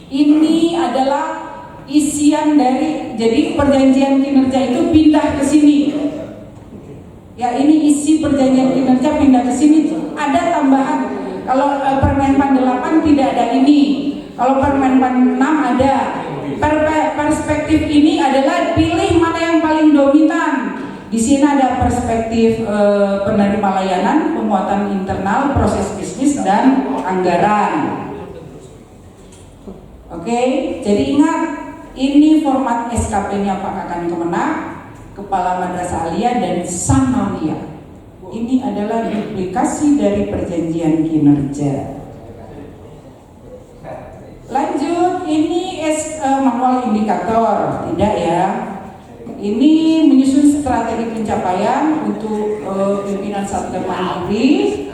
Ini adalah isian dari, jadi perjanjian kinerja itu pindah ke sini. Ya, ini isi perjanjian kinerja pindah ke sini. Ada tambahan. Kalau Permenpan 8 tidak ada ini. Kalau Permenpan 6 ada. Perspektif ini adalah pilih mana yang paling dominan. Di sini ada perspektif penerima layanan, penguatan internal, proses bisnis dan anggaran. Oke, jadi ingat, ini format SKP-nya Pak Kakan Kemenak, kepala madrasah aliyah dan sanawiyah. Ini adalah duplikasi dari perjanjian kinerja. Lanjut, ini manual indikator indikator, tidak ya. Ini menyusun strategi pencapaian untuk pimpinan Satgas Mandiri.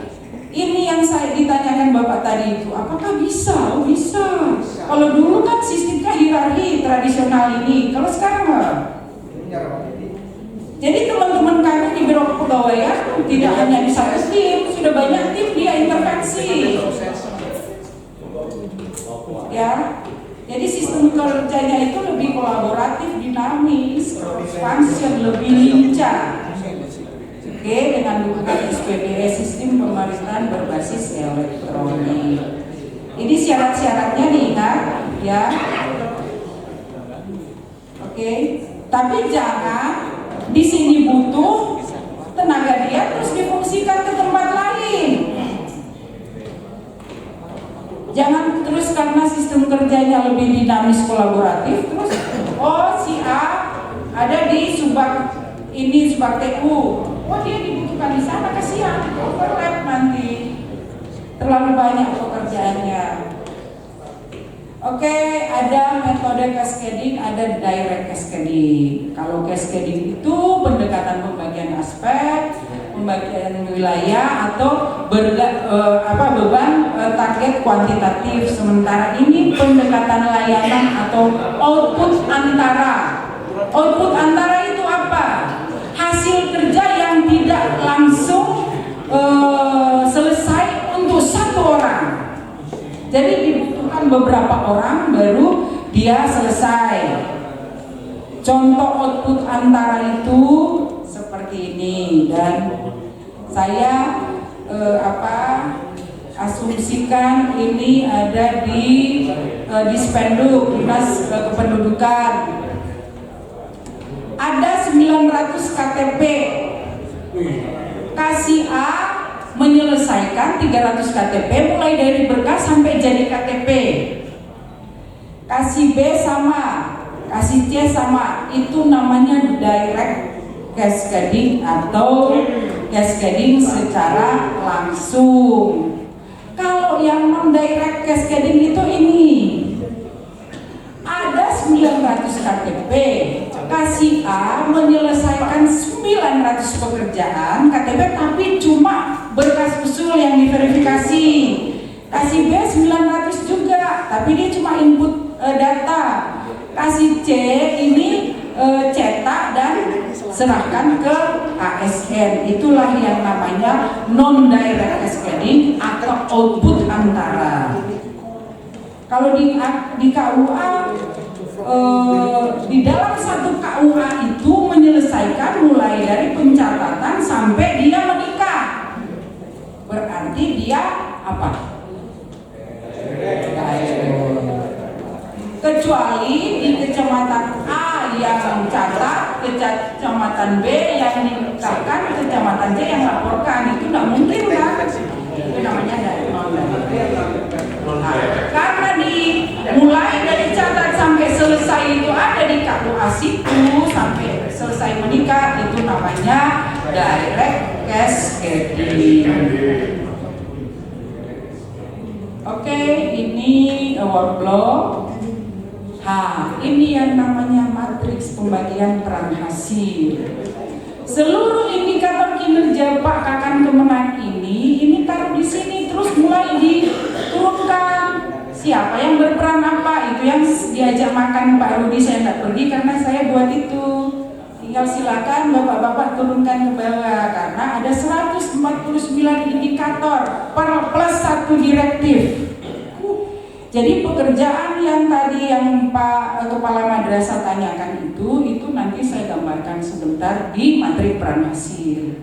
Ini yang saya ditanyakan Bapak tadi itu, apakah bisa? Oh bisa. Kalau dulu kan sistemnya hierarki tradisional ini, kalau sekarang apa? Jadi teman-teman kami di Biro Kepegawaian tidak hanya di satu tim, sudah banyak tim dia intervensi. Ya, jadi sistem kerjanya itu lebih kolaboratif, dinamis, function lebih lincah. Oke, dengan dukungan SPBE, sistem pemerintahan berbasis elektronik. Ini syarat-syaratnya diingat, ya. Oke, tapi jangan di sini butuh tenaga dia terus difungsikan ke tempat lain. Jangan terus karena sistem kerjanya lebih dinamis kolaboratif terus si A ada di Subak ini Subak TU, dia dibutuhkan di sana, kasihan overlap nanti terlalu banyak pekerjaannya. Oke, ada metode cascading, ada direct cascading. Kalau cascading itu pendekatan pembagian aspek, pembagian wilayah atau beban target kuantitatif. Sementara ini pendekatan layanan atau output antara. Output antara itu apa? Hasil kerja yang tidak langsung selesai untuk satu orang. Jadi dibutuhkan beberapa orang baru dia selesai. Contoh output antara itu seperti ini, dan saya asumsikan ini ada di Dispenduk Dinas Kependudukan. Ada 900 KTP. Kasih A menyelesaikan 300 KTP mulai dari berkas sampai jadi KTP. Kasih B sama, kasih C sama, itu namanya direct cascading atau cascading secara langsung. Kalau yang non direct cascading itu ini ada 900 KTP, kasih A menyelesaikan 900 pekerjaan KTP tapi cuma berkas usul yang diverifikasi. Kasih B 900 juga, tapi dia cuma input data. Kasih C ini cetak dan serahkan ke ASN. Itulah yang namanya non direct cascading atau output antara. Kalau di KUA di dalam satu KUA itu menyelesaikan mulai dari pencatatan sampai dia menikah. Berarti dia apa? Kecuali di kecamatan A yang catat, kecamatan B yang dinikahkan, kecamatan C yang laporkan, itu tidak mungkin kan? Itu namanya dari non. Karena mulai dari catat sampai selesai itu ada di KUA situ sampai selesai menikah, itu namanya direct cascading. Oke, ini workflow. Ini yang namanya matriks pembagian peran hasil. Seluruh indikator kinerja Pak Kakan Kemenang ini taruh di sini terus mulai diturunkan. Siapa yang berperan apa? Itu yang diajak makan Pak Rudi, saya tidak pergi karena saya buat itu. Tinggal silakan Bapak-bapak turunkan ke bawah karena ada 149 indikator plus 1 direktif. Jadi pekerjaan yang tadi yang Pak Kepala Madrasah tanyakan itu nanti saya gambarkan sebentar di materi peran hasil.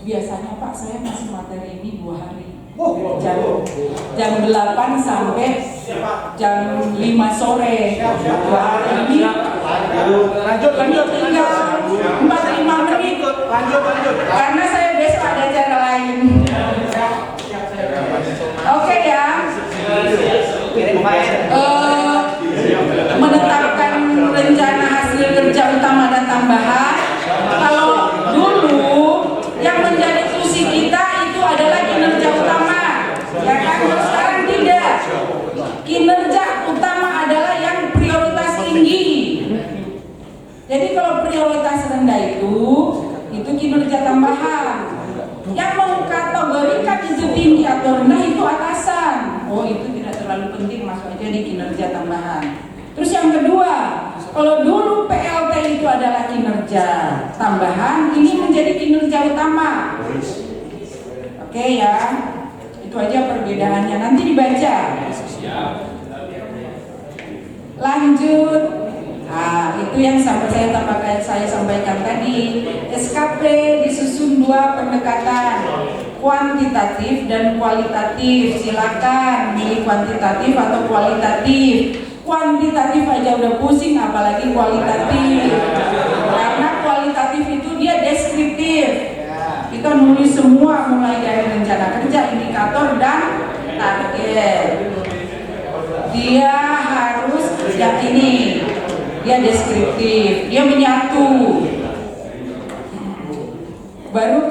Biasanya Pak saya masih materi ini 2 hari. Jam 8 sampai jam 5 sore. 2 hari ini. Lanjut tinggal 45 menit. Lanjut. Karena saya besok ada acara lain. Oke ya. Menetapkan rencana hasil kerja utama dan tambahan. Kalau dulu yang menjadi fungsi kita itu adalah kinerja utama, ya kan? Sekarang tidak. Kinerja utama adalah yang prioritas kalau prioritas rendah itu kinerja tambahan. Yang mengkategorikan itu tinggi atau rendah itu atasan. Oh, itu tidak terlalu penting, masuk aja di kinerja tambahan. Terus yang kedua, kalau dulu PLT itu adalah kinerja tambahan, ini menjadi kinerja utama. Oke ya, itu aja perbedaannya. Nanti dibaca. Lanjut. Itu yang saya sampaikan tadi. SKP disusun 2 pendekatan, kuantitatif dan kualitatif. Silakan milih kuantitatif atau kualitatif. Kuantitatif aja udah pusing, apalagi kualitatif. Karena kualitatif itu dia deskriptif. Kita nulis semua mulai dari rencana kerja, indikator dan target. Dia harus yang ini. Dia deskriptif, dia menyatu. Baru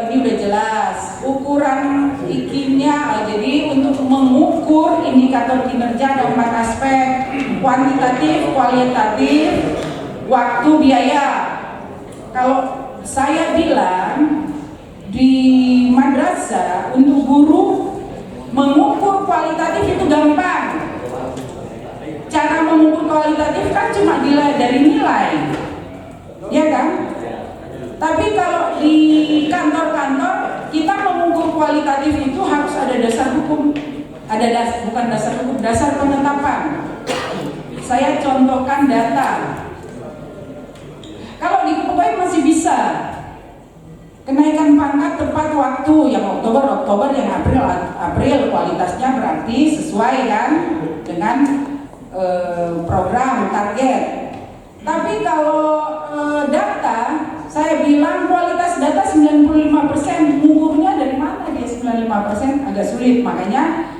ini udah jelas ukuran IKIM-nya. Jadi untuk mengukur indikator kinerja ada 4 aspek: kuantitatif, kualitatif, waktu, biaya. Kalau saya bilang di madrasah untuk guru mengukur kualitatif itu gampang. Cara mengukur kualitatif kan cuma dilihat dari nilai, ya kan? Tapi kalau di kantor-kantor kita mengukur kualitatif itu harus ada dasar hukum, bukan dasar hukum, dasar penetapan. Saya contohkan data. Kalau di pegawai masih bisa kenaikan pangkat tepat waktu, yang Oktober, yang April kualitasnya berarti sesuai kan dengan program target. Tapi kalau data, saya bilang kualitas data 95%, mengukurnya dari mana dia 95%? Agak sulit. Makanya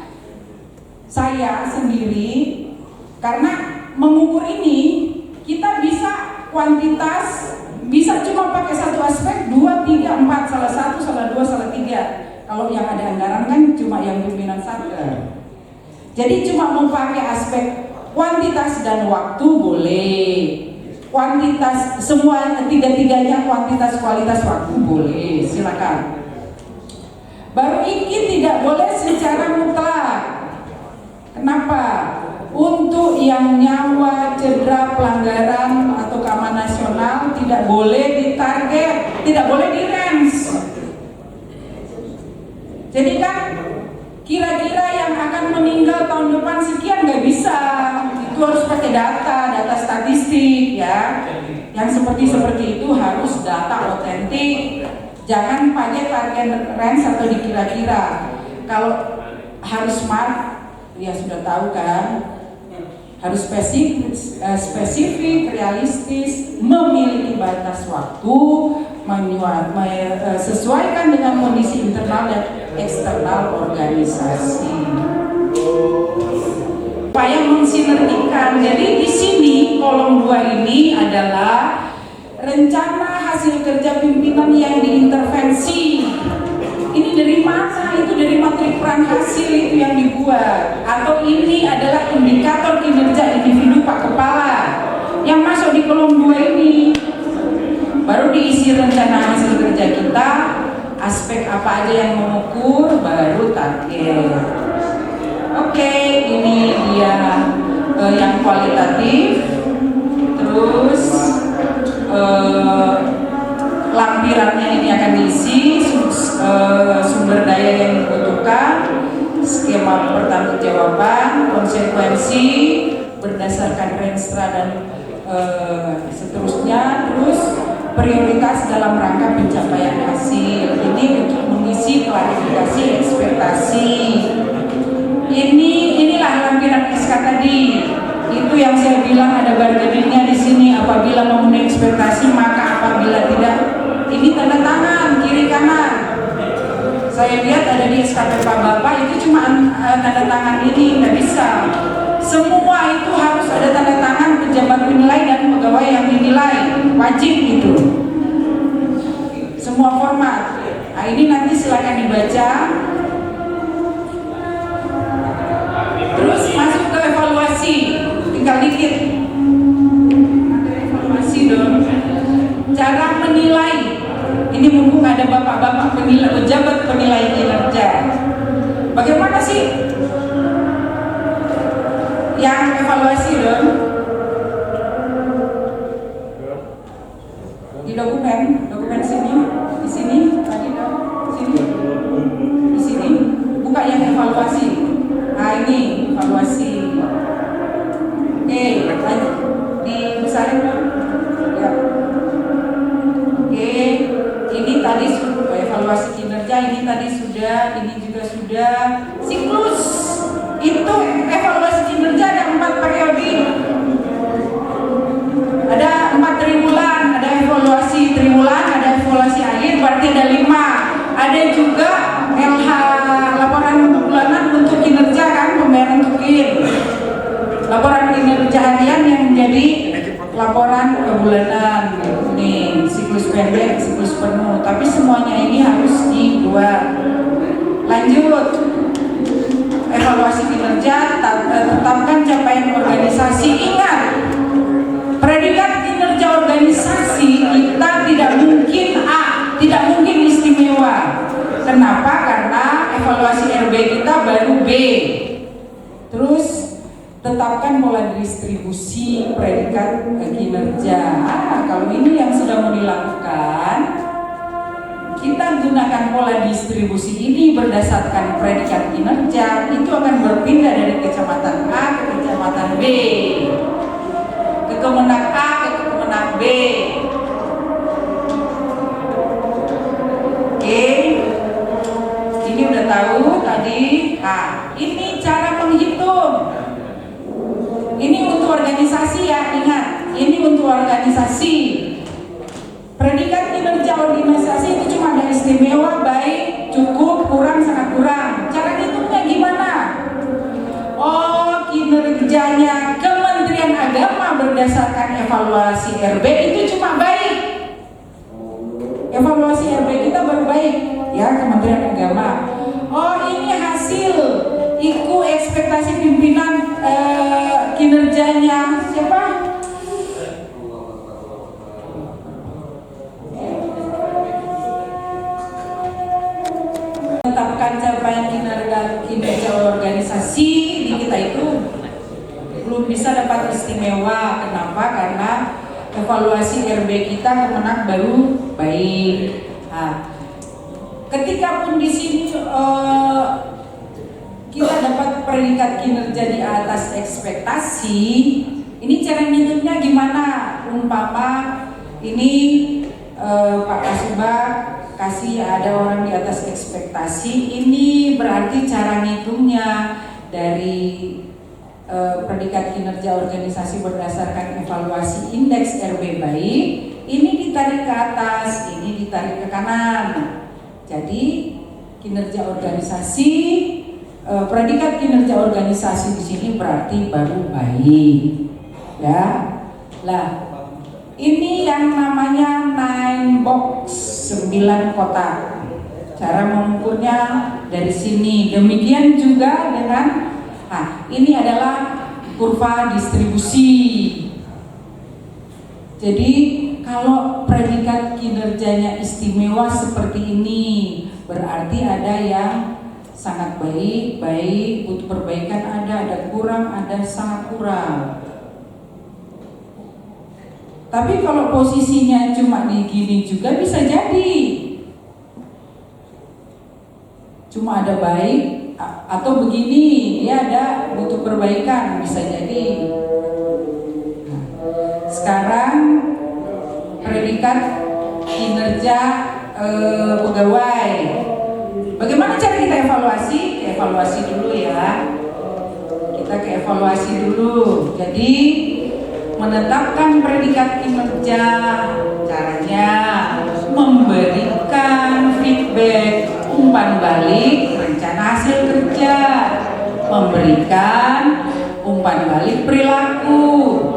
saya sendiri, karena mengukur ini kita bisa kuantitas, bisa cuma pakai satu aspek, 2, 3, 4, salah 1, salah 2, salah 3. Kalau yang ada anggaran kan cuma yang pimpinan satker. Jadi cuma mau pakai aspek kuantitas dan waktu boleh, kuantitas semua tiga-tiganya, kuantitas, kualitas, waktu boleh, silakan. Baru IKI tidak boleh secara mutlak. Kenapa? Untuk yang nyawa, cedera, pelanggaran atau keamanan nasional tidak boleh ditarget, tidak boleh di range. Jadi kan kira-kira yang akan meninggal tahun depan sekian nggak bisa, itu harus pakai data statistik ya. Yang seperti itu harus data otentik, jangan pakai target range atau dikira-kira. Kalau harus smart, ya sudah tahu kan, harus spesifik, realistis, memiliki batas waktu, sesuaikan dengan kondisi internal dan eksternal organisasi. Upaya mensinergikan. Jadi di sini kolom 2 ini adalah rencana hasil kerja pimpinan yang diintervensi. Ini dari mana? Itu dari matrik peran hasil itu yang dibuat. Atau ini adalah indikator kinerja individu Pak Kepala yang masuk di kolom 2 ini. Baru diisi rencana hasil kerja kita, aspek apa aja yang mengukur, baru target. Oke, ini dia yang kualitatif. Terus lampirannya ini akan diisi, sumber daya yang dibutuhkan, skema pertanggungjawaban, konsekuensi berdasarkan Renstra dan seterusnya. Terus prioritas dalam rangka pencapaian hasil. Ini untuk mengisi klarifikasi ekspektasi. Inilah lampiran SK tadi. Itu yang saya bilang ada bargainingnya di sini. Apabila memenuhi ekspektasi, maka apabila tidak, ini tanda tangan kiri kanan. Saya lihat ada di SKP Pak Bapak itu cuma tanda tangan ini, nggak bisa. Semua itu harus ada tanda tangan pejabat penilai dan pegawai yang dinilai, wajib itu. Semua format. Nah ini nanti silakan dibaca. Terus masuk ke evaluasi, tinggal dikit. Ada evaluasi dong. cara menilai. Ini mumpung ada bapak-bapak pejabat penilai kinerja. Bagaimana sih yang evaluasi dong? Di dokumen sini, di sini, tadi dong, sini, di sini, buka yang evaluasi. Nah ini evaluasi. Oke, lanjut, dibesarin dong. Ya. Oke, ini tadi sudah evaluasi kinerja, ini tadi sudah, ini juga sudah. Siklus itu evaluasi kinerja ada 4 periode. Ada 4 triwulan, ada evaluasi triwulan, ada evaluasi akhir, berarti ada 5. Ada juga LH, laporan bulanan untuk kinerja kan, pembayaran tukin. Laporan kinerja harian yang menjadi laporan bulanan. Nih, siklus pendek, siklus penuh. Tapi semuanya ini harus dibuat. Lanjut. Evaluasi kinerja, tetapkan capaian organisasi. Ingat, predikat kinerja organisasi kita tidak mungkin A, tidak mungkin istimewa. Kenapa? Karena evaluasi RB kita baru B. Terus tetapkan pola distribusi predikat kinerja. Kalau ini yang sudah mau dilakukan, kita gunakan pola distribusi ini berdasarkan predikat kinerja, itu akan berpindah dari kecamatan A ke kecamatan B, ke Kemenag A ke Kemenag B. Oke, ini udah tahu tadi. Nah, ini cara menghitung. Ini untuk organisasi ya, ingat, ini untuk organisasi. Predikat kinerja organisasi itu cuma ada istimewa, baik, cukup, kurang, sangat kurang. Cara hitungnya gimana? Oh, kinerjanya Kementerian Agama berdasarkan evaluasi RB itu cuma baik. Evaluasi RB kita baru baik, ya, Kementerian Agama. Oh, ini hasil IKU ekspektasi pimpinan kinerjanya siapa? Menetapkan capaian kinerja organisasi di kita itu belum bisa dapat istimewa. Kenapa? Karena evaluasi RB kita Kemenag baru baik. Nah, ketika pun di sini kita dapat predikat kinerja di atas ekspektasi, ini cara ngitungnya gimana? Umpama ini Pak Kasubag kasih ada orang di atas ekspektasi, ini berarti cara ngitungnya dari predikat kinerja organisasi berdasarkan evaluasi indeks RB baik, ini ditarik ke atas, ini ditarik ke kanan. Jadi kinerja organisasi, predikat kinerja organisasi di sini berarti baru baik, ya. Lah, ini yang namanya 9 box, 9 kotak. Cara mengukurnya dari sini. Demikian juga dengan, ini adalah kurva distribusi. Jadi kalau predikat kinerjanya istimewa seperti ini, berarti ada yang sangat baik, butuh perbaikan, ada kurang, ada sangat kurang. Tapi kalau posisinya cuma di gini juga bisa jadi, cuma ada baik atau begini, ya ada butuh perbaikan, bisa jadi. Nah, sekarang predikat kinerja pegawai. Bagaimana cara kita evaluasi? Evaluasi dulu ya. Kita ke evaluasi dulu. Jadi menetapkan predikat kinerja, caranya memberikan feedback, umpan balik rencana hasil kerja, memberikan umpan balik perilaku,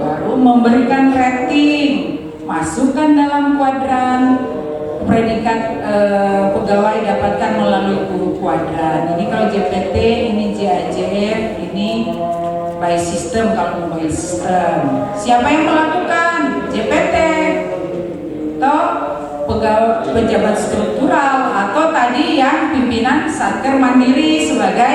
baru memberikan rating, masukkan dalam kuadran predikat pegawai dapatkan melalui kuadran. Ini kalau JPT, ini JAJF, ini by system. Kalau by system, siapa yang melakukan? JPT. Toh pejabat struktural, atau tadi yang pimpinan Satker Mandiri sebagai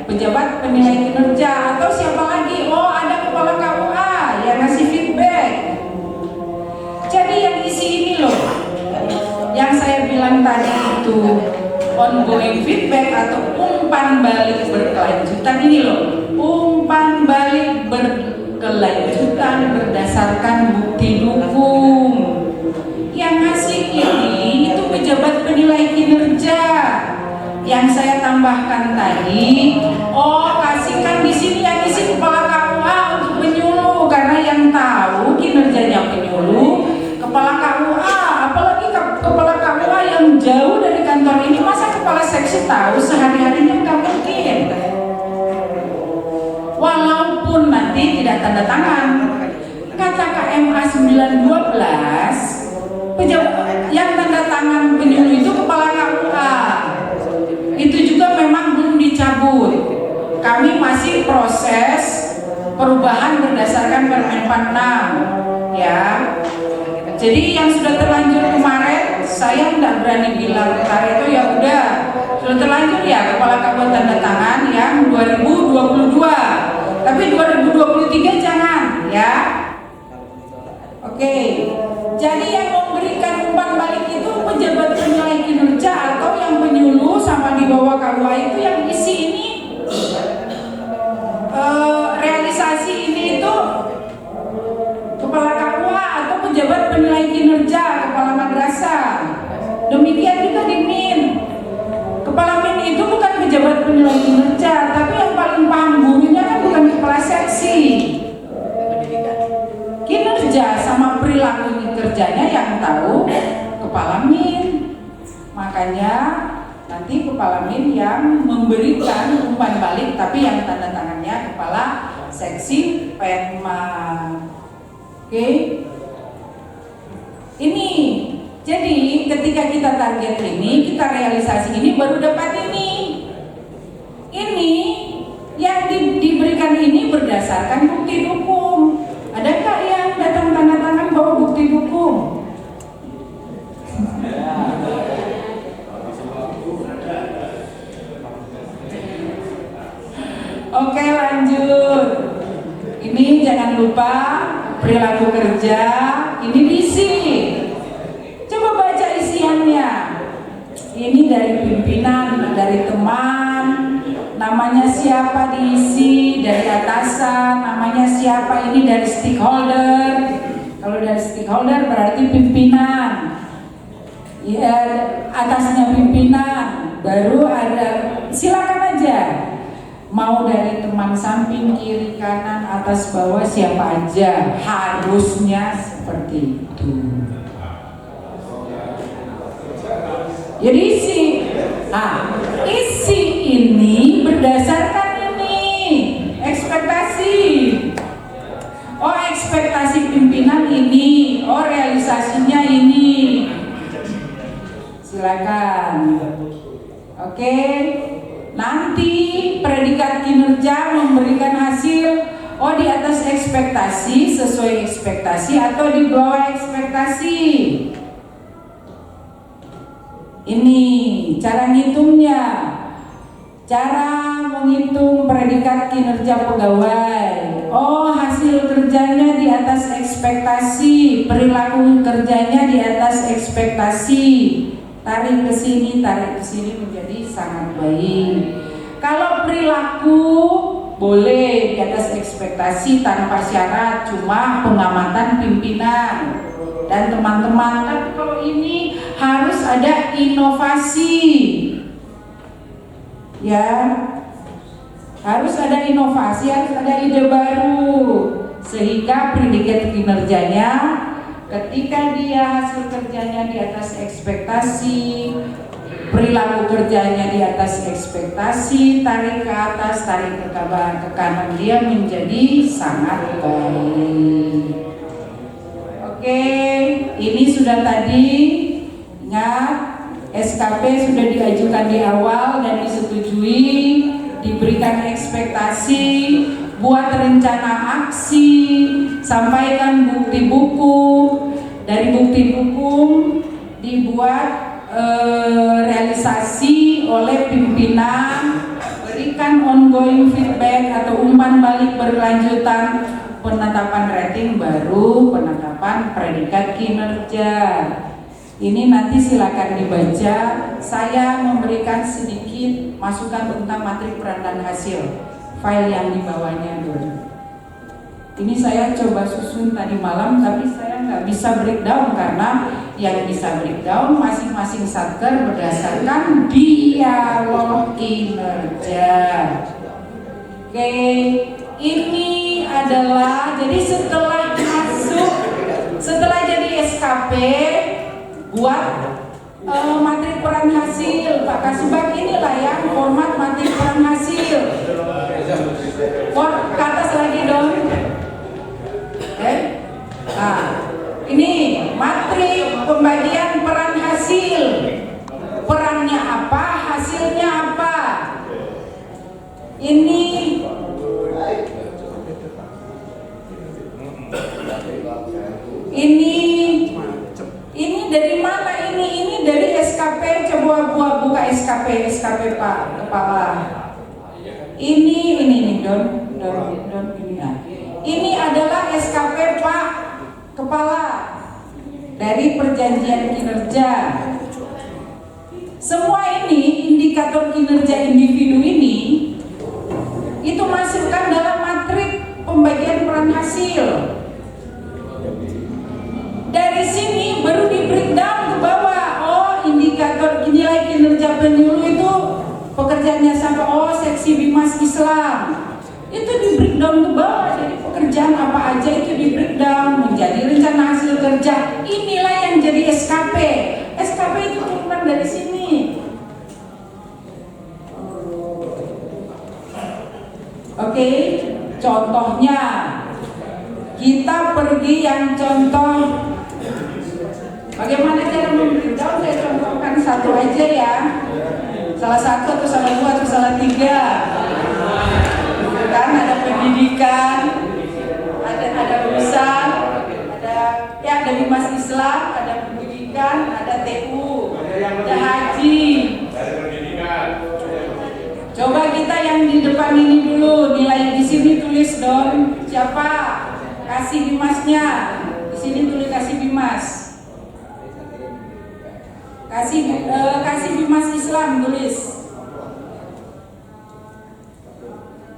pejabat penilai kinerja, atau siapa lagi? Oh, ada kepala KUA yang ngasih feedback. Jadi yang isi ini loh, yang saya bilang tadi itu ongoing feedback atau umpan balik berkelanjutan ini loh, umpan balik berkelanjutan berdasarkan bukti dukung. Yang ngasih ini itu pejabat penilai kinerja. Yang saya tambahkan tadi, oh kasihkan di sini yang isi kepala KUA untuk penyuluh, karena yang tahu kinerjanya penyuluh kepala KUA, apalagi kepala KUA yang jauh dari kantor ini, masa kepala seksi tahu sehari-harinya? Nggak mungkin. Walaupun nanti tidak tanda tangan, kata KMA 912, pejabat yang tanda tangan penyuluh itu kepala KUA. Itu juga memang belum dicabut. Kami masih proses perubahan berdasarkan Permen 46, ya. Jadi yang sudah terlanjur kemarin, saya tidak berani bilang itu ya udah sudah terlanjur ya kepala KUA tanda tangan yang 2022. Tapi 2023 jangan, ya. Oke. Jadi yang memberikan umpan balik itu pejabat penilai kinerja atau yang penyuluh sama di bawah KUA itu, yang isi ini realisasi ini itu kepala KUA atau pejabat penilai kinerja, kepala madrasah. Demikian juga di MIN. Kepala MIN itu bukan pejabat penilai kinerja, tapi yang paling paham gurunya kan bukan kepala seksi. Kinerja sama perilaku kerjanya yang tahu kepala MIN. Makanya nanti kepala MIN yang memberikan umpan balik, tapi yang tanda tangannya kepala seksi Penma. Oke. Ini jadi ketika kita target ini, kita realisasi ini, baru dapat ini. Ini yang diberikan ini berdasarkan bukti dukung. Adakah yang datang tanda tangan bawa bukti dukung? Oke, lanjut. Ini jangan lupa perilaku kerja. Ini diisi. Coba baca isiannya. Ini dari pimpinan, dari teman. Namanya siapa diisi, dari atasan, namanya siapa, ini dari stakeholder. Kalau dari stakeholder berarti pimpinan, ya, atasnya pimpinan, baru ada, silakan aja. Mau dari teman samping, kiri, kanan, atas, bawah, siapa aja, harusnya seperti itu. Jadi isi ini berdasarkan ini ekspektasi. Oh, ekspektasi pimpinan ini, oh realisasinya ini. Silakan. Oke. Nanti predikat kinerja memberikan hasil oh di atas ekspektasi, sesuai ekspektasi, atau di bawah ekspektasi. Ini cara ngitungnya. Cara menghitung predikat kinerja pegawai. Oh, hasil kerjanya di atas ekspektasi, perilaku kerjanya di atas ekspektasi. Tarik ke sini menjadi sangat baik. Kalau perilaku boleh di atas ekspektasi tanpa syarat, cuma pengamatan pimpinan dan teman-teman. Tapi kalau ini harus ada inovasi, ya, harus ada inovasi, harus ada ide baru, sehingga predikat kinerjanya ketika dia hasil kerjanya di atas ekspektasi, perilaku kerjanya di atas ekspektasi, tarik ke atas, tarik ke kanan, dia menjadi sangat baik. Oke, ini sudah tadi. Ingat, SKP sudah diajukan di awal dan disetujui, diberikan ekspektasi, buat rencana aksi, sampaikan bukti buku. Dari bukti dukung dibuat realisasi oleh pimpinan, berikan ongoing feedback atau umpan balik berkelanjutan, penetapan rating baru penetapan predikat kinerja. Ini nanti silakan dibaca. Saya memberikan sedikit masukan tentang matrik peran dan hasil, file yang di bawahnya dulu. Ini saya coba susun tadi malam, tapi saya nggak bisa breakdown karena yang bisa breakdown masing-masing satker berdasarkan dialog kinerja. Oke, ini adalah jadi setelah jadi SKP buat matrik peran hasil. Pak Kasubag, inilah yang format matrik peran hasil. Ke atas lagi dong. Nah, ini matrik pembagian peran hasil. Perannya apa, hasilnya apa? Ini dari mana ini? Ini dari SKP. Coba buka SKP Pak Kepala. Ini Don ini ya. Ini adalah SKP Pak Kepala dari perjanjian kinerja. Semua ini indikator kinerja individu ini itu masukkan dalam matrik pembagian peran hasil. Dari sini baru di breakdown ke bawah. Oh, indikator nilai kinerja penyuluh itu pekerjaannya sampai seksi Bimas Islam. Itu di breakdown ke bawah. Jadi pekerjaan apa aja itu di breakdown menjadi rencana hasil kerja. Inilah yang jadi SKP. SKP itu turunan dari sini. Oke, contohnya kita pergi yang contoh. Bagaimana cara membreakdown? Saya contohkan satu aja ya. Salah satu atau salah dua atau salah tiga. Kan ada pendidikan, ada urusan, ada Bimas Islam, ada pendidikan, ada TU, ada haji. Coba kita yang di depan ini dulu, nilai di sini tulis dong. Siapa? Kasih Bimasnya. Di sini tulis kasih Bimas. Kasih Bimas Islam tulis.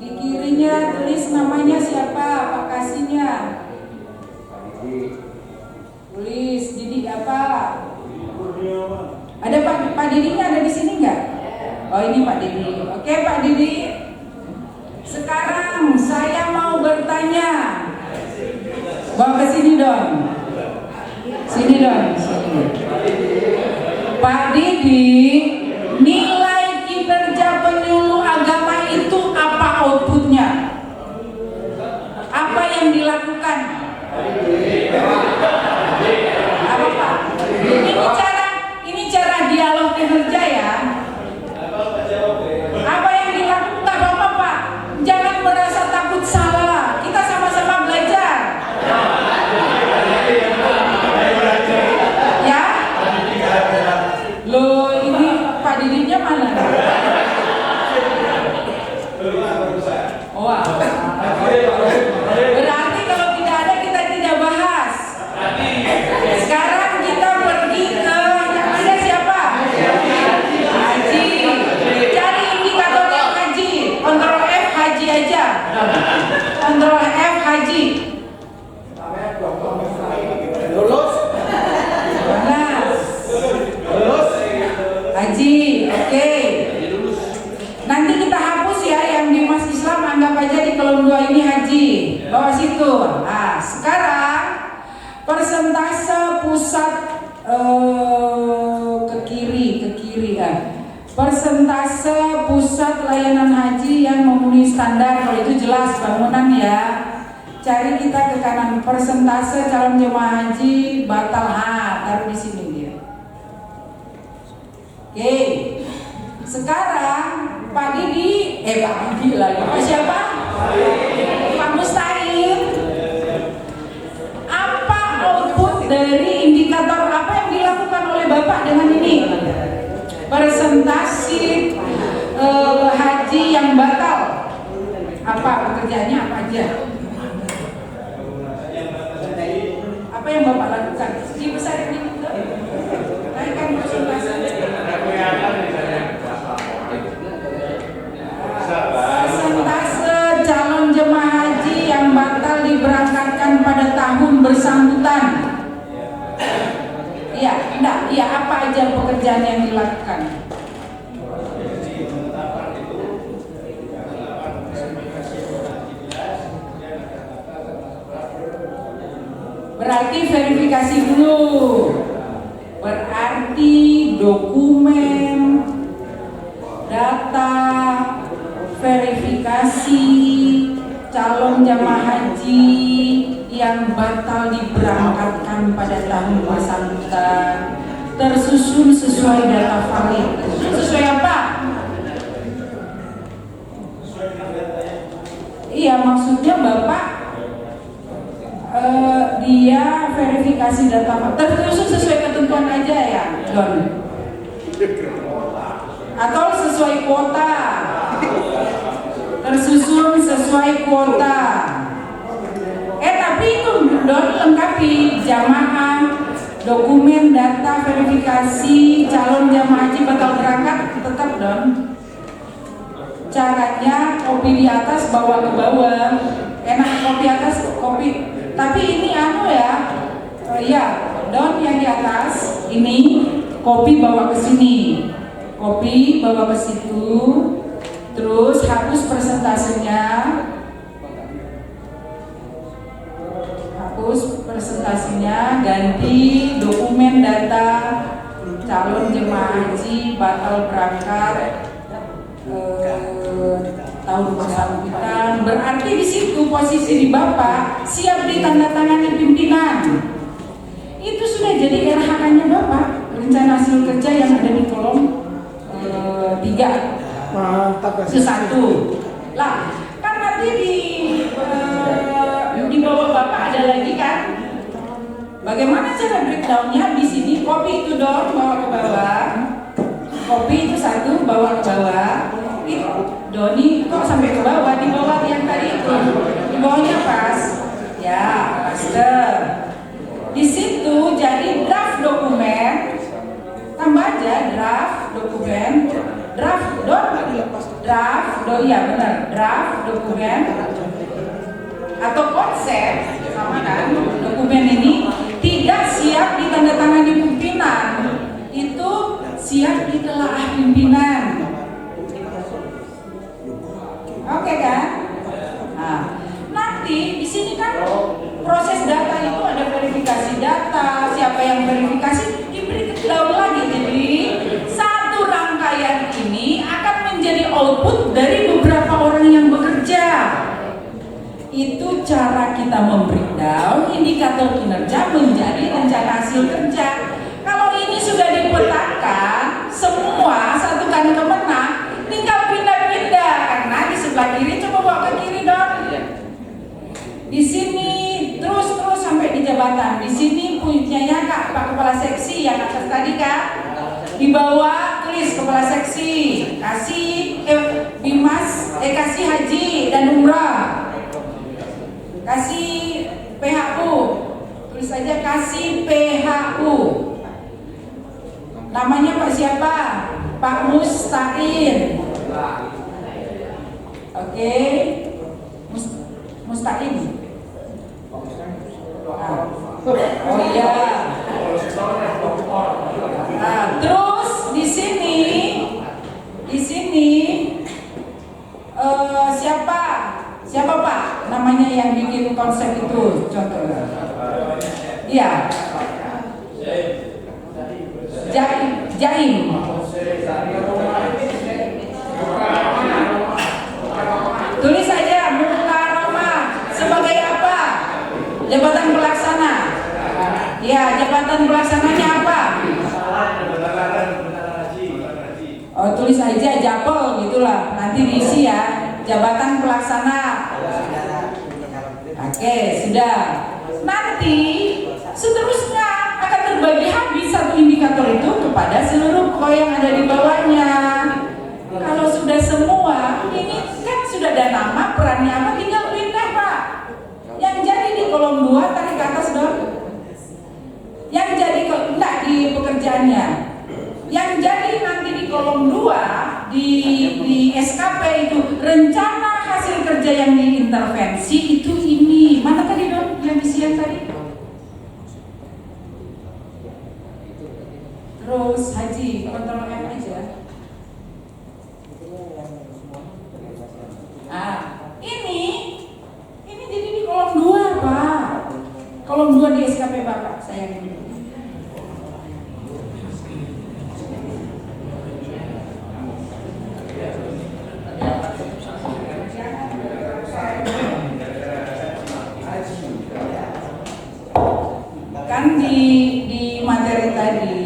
Di kirinya tulis namanya siapa, Pak Kasihnya. Tulis Didi apa? Ada Pak Didinya ada di sini nggak? Oh, ini Pak Didi. Oke Pak Didi. Sekarang saya mau bertanya. Bawa ke sini dong. Sini dong. Sini. Pak Didi, nilai kinerja penyuluh agama itu apa outputnya? Apa yang dilakukan? Apa Pak? Ini cara dialog kinerja ya. Apa yang dilakukan Bapak Pak? Jangan merasa takut salah. Kita sama-sama belajar. Ya? Loh, ini Pak Didinya mana? Oh, berarti kalau tidak ada kita tidak bahas. Sekarang kita pergi ke yang ada siapa? Haji. Cari indikatornya haji. Ctrl F haji aja. Ctrl F haji. Lulus. Mana? Haji. Oke. Nanti kita hapus ya yang di Mas Islam, anggap aja di kolom 2 ini haji. Bawah situ. Nah, sekarang persentase pusat ke kiri ya. Persentase pusat layanan haji yang memenuhi standar, kalau itu jelas bangunan ya. Cari kita ke kanan, persentase calon jemaah haji batal, taruh di sini dia. Oke. Sekarang Pak Didi lagi. Pak siapa? Pak Mustahil. Apa output dari indikator apa yang dilakukan oleh Bapak? presentasi haji yang batal. Apa pekerjaannya apa aja? Apa yang Bapak lakukan? Dibesarin dikit dong. Naikkan presentasi. Persentase calon jemaah haji yang batal diberangkatkan pada tahun bersangkutan. Iya, enggak, iya apa aja pekerjaan yang dilakukan? Berarti verifikasi dulu. Berarti dokumen, data, verifikasi calon jamaah haji yang batal diberangkatkan pada tahun bersangkutan tersusun sesuai data valid. Sesuai apa? Iya, maksudnya Bapak dia verifikasi data tersusun sesuai ketentuan aja ya, Don? Atau sesuai kuota? Tersusun sesuai kuota. Tapi itu Don lengkapi jamaah, dokumen, data, verifikasi calon jamaah haji batal berangkat tetap Don. Caranya kopi di atas bawa ke bawah. Enak kopi atas kopi. Tapi ini ya Don yang di atas ini kopi bawa ke sini. Kopi bawa ke situ. Terus hapus presentasenya. Ganti dokumen data calon jemaah haji batal berangkat tahun bersangkutan. Berarti di situ posisi di Bapak siap ditandatangani pimpinan. Itu sudah jadi RHK-nya Bapak, rencana hasil kerja yang ada di kolom 3. Itu 1. Lah, kan nanti di bawah Bapak ada lagi kan? Bagaimana cara breakdownnya? Di sini kopi itu dong bawa ke bawah. Kopi itu 1 bawa ke bawah. Doni kok sampai ke bawah? Di bawah yang tadi itu. Di bawahnya pas. Ya, master. Di situ jadi draft dokumen. Tambah aja draft dokumen. Draft dokumen atau konsep sama kan, dokumen ini tidak siap ditandatangani pimpinan, itu siap ditelaah pimpinan. Oke kan? Nah, nanti di sini kan proses data itu ada verifikasi data, siapa yang verifikasi diberi breakdown lagi. Jadi satu rangkaian ini akan menjadi output dari beberapa orang yang bekerja. Itu cara kita membreakdown indikator kinerja menjadi rencana hasil kerja. Kalau ini sudah dipetakan semua satukan kemenang, tinggal pindah-pindah karena di sebelah kiri coba bawa ke kiri dong. Di sini terus sampai di jabatan. Di sini punyanya Pak Kepala Seksi yang atas tadi Kak. Di bawah tulis Kepala Seksi, kasih Bimas, kasih Haji dan Umrah. Kasih PHU, tulis saja kasih PHU. Namanya Pak siapa? Pak Mustaqim. Oke, Mustaqim. Oh iya. Nah, terus di sini siapa Pak namanya yang bikin konsep itu contohnya? Iya. Jaim. Tulis saja Mukarramah sebagai apa? Jabatan pelaksana. Ya, jabatan pelaksananya apa? Oh, tulis aja Japel gitulah. Nanti diisi ya. Jabatan pelaksana. Oke, sudah. Nanti seterusnya akan terbagi habis satu indikator itu kepada seluruh kok yang ada di bawahnya. Kalau sudah semua, ini kan sudah ada nama, perannya apa, tinggal pindah Pak. Yang jadi di kolom 2 tarik ke atas dong. Yang jadi enggak di pekerjaannya. Yang jadi nanti di kolom 2 di SKP itu rencana hasil kerja yang diintervensi itu ini. Mana tadi dong yang di siang tadi? Terus Haji, kontrol F aja. Ini jadi di kolom 2 Pak. Kolom 2 di SKP Bapak, saya ini. Kan di materi tadi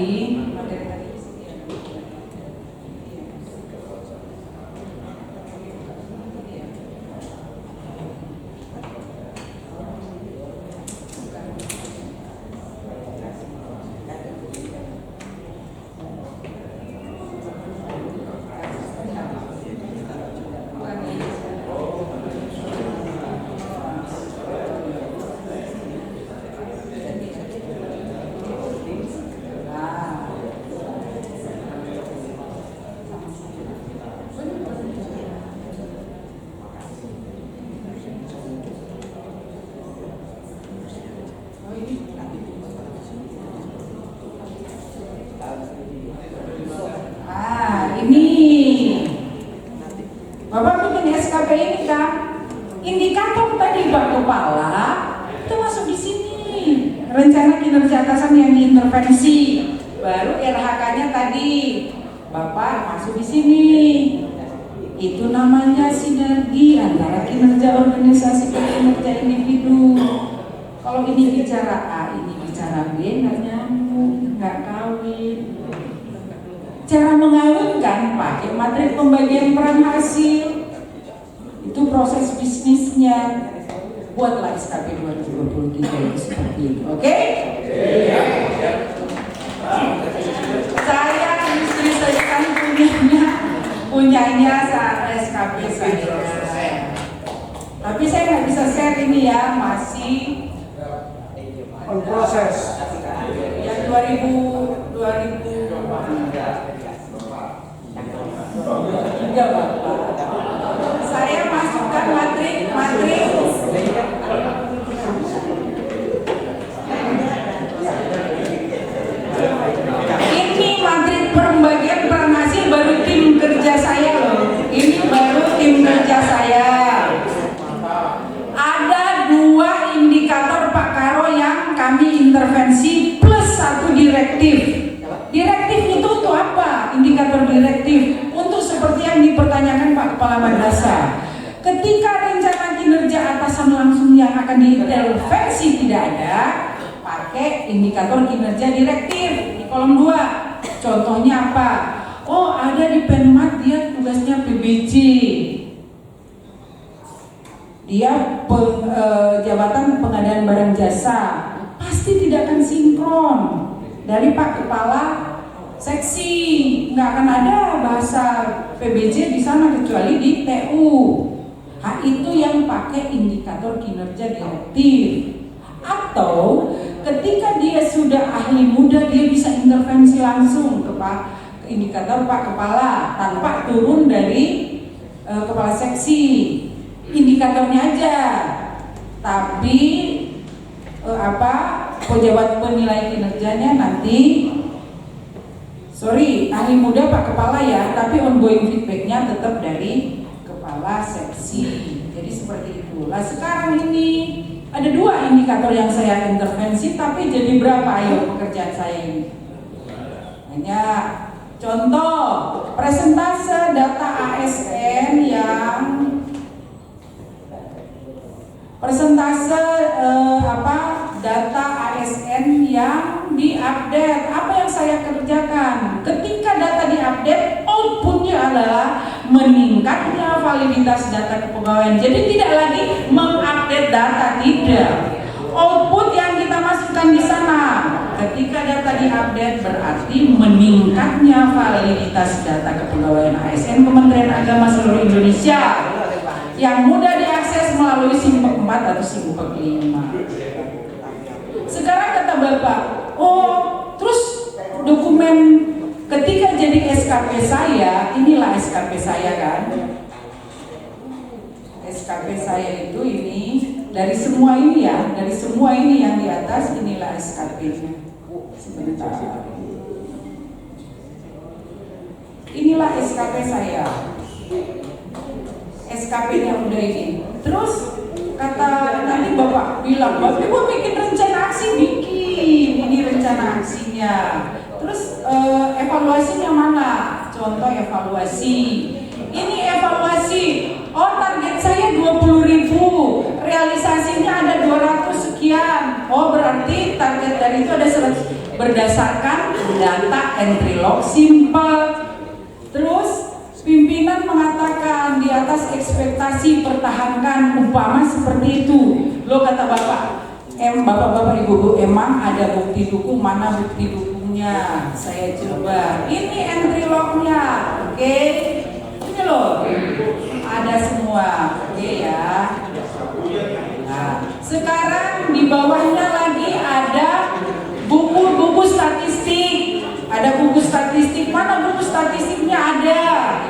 Bapak bikin SKP ini kan, indikator tadi Pak Kepala itu masuk di sini. Rencana kinerja atasan yang diintervensi, baru RHK-nya tadi Bapak masuk di sini. Itu namanya sinergi antara kinerja organisasi dan kinerja individu. Kalau ini bicara A, ini bicara B, nggak nyambung, nggak kawin. Cara mengawinkan pakai materi pembagian peran hasil. Itu proses bisnisnya. Buatlah SKP 2023 itu seperti itu. Oke? Saya istri saya kan punyanya saat SKP saya. Tapi saya nggak bisa share ini ya, masih on proses. Yang 2000 Enggak Bapak. Saya masukkan materi ini materi pembagian peran hasil baru tim kerja saya loh. Ini baru tim kerja saya. Ada 2 indikator Pak Karo yang kami intervensi plus 1 direktif. Direktif itu untuk apa? Indikator direktif untuk seperti yang dipertanyakan Pak Kepala Madrasah. Ketika rencana kinerja atasan langsung yang akan diintervensi tidak ada, pakai indikator kinerja direktif di kolom 2. Contohnya apa? Oh, ada di Penmat dia tugasnya PBJ. Dia jabatan pengadaan barang jasa. Pasti tidak akan sinkron dari Pak Kepala Seksi, nggak akan ada bahasa PBJ di sana kecuali di TU. Nah, itu yang pakai indikator kinerja direktif. Atau ketika dia sudah ahli muda, dia bisa intervensi langsung ke indikator Pak Kepala tanpa turun dari Kepala Seksi. Indikatornya aja, tapi pejabat penilai kinerjanya nanti ahli muda Pak Kepala ya, tapi ongoing feedbacknya tetap dari Kepala Seksi. Jadi seperti itu. Nah sekarang ini ada 2 indikator yang saya intervensi, tapi jadi berapa ayo pekerjaan saya ini? Hanya contoh presentase data ASN yang data ASN yang diupdate. Apa yang saya kerjakan? Ketika data diupdate, outputnya adalah meningkatnya validitas data kepegawaian. Jadi tidak lagi mengupdate data, tidak. Output yang kita kita masukkan di sana. Ketika data diupdate berarti meningkatnya validitas data kepegawaian ASN Kementerian Agama seluruh Indonesia yang mudah diakses melalui Simpek 4 atau Simpek 5. Sekarang kata Bapak, oh terus dokumen ketika jadi SKP saya, inilah SKP saya kan. SKP saya itu ini dari semua ini ya, dari semua ini yang di atas inilah SKP-nya. Sebentar. Inilah SKP saya. SKP-nya udah ini. Terus kata nanti Bapak bilang, Bapak gua bikin rencana aksi, bikin ini rencana aksinya. Terus evaluasinya mana? Contoh evaluasi. Ini evaluasi. Oh target saya 20.000, realisasinya ada 200 sekian. Oh berarti target dari itu ada 100 berdasarkan data entry log Simpek. Terus pimpinan mengatakan di atas ekspektasi pertahankan umpama seperti itu. Lo kata Bapak, Bapak-bapak Ibu-ibu emang ada bukti dukung, mana bukti dukungnya? Saya coba. Ini entry lognya, oke? Ini loh, ada semua, oke ya. Nah, sekarang di bawahnya lagi ada buku statistik. Ada buku statistik, mana buku statistiknya ada?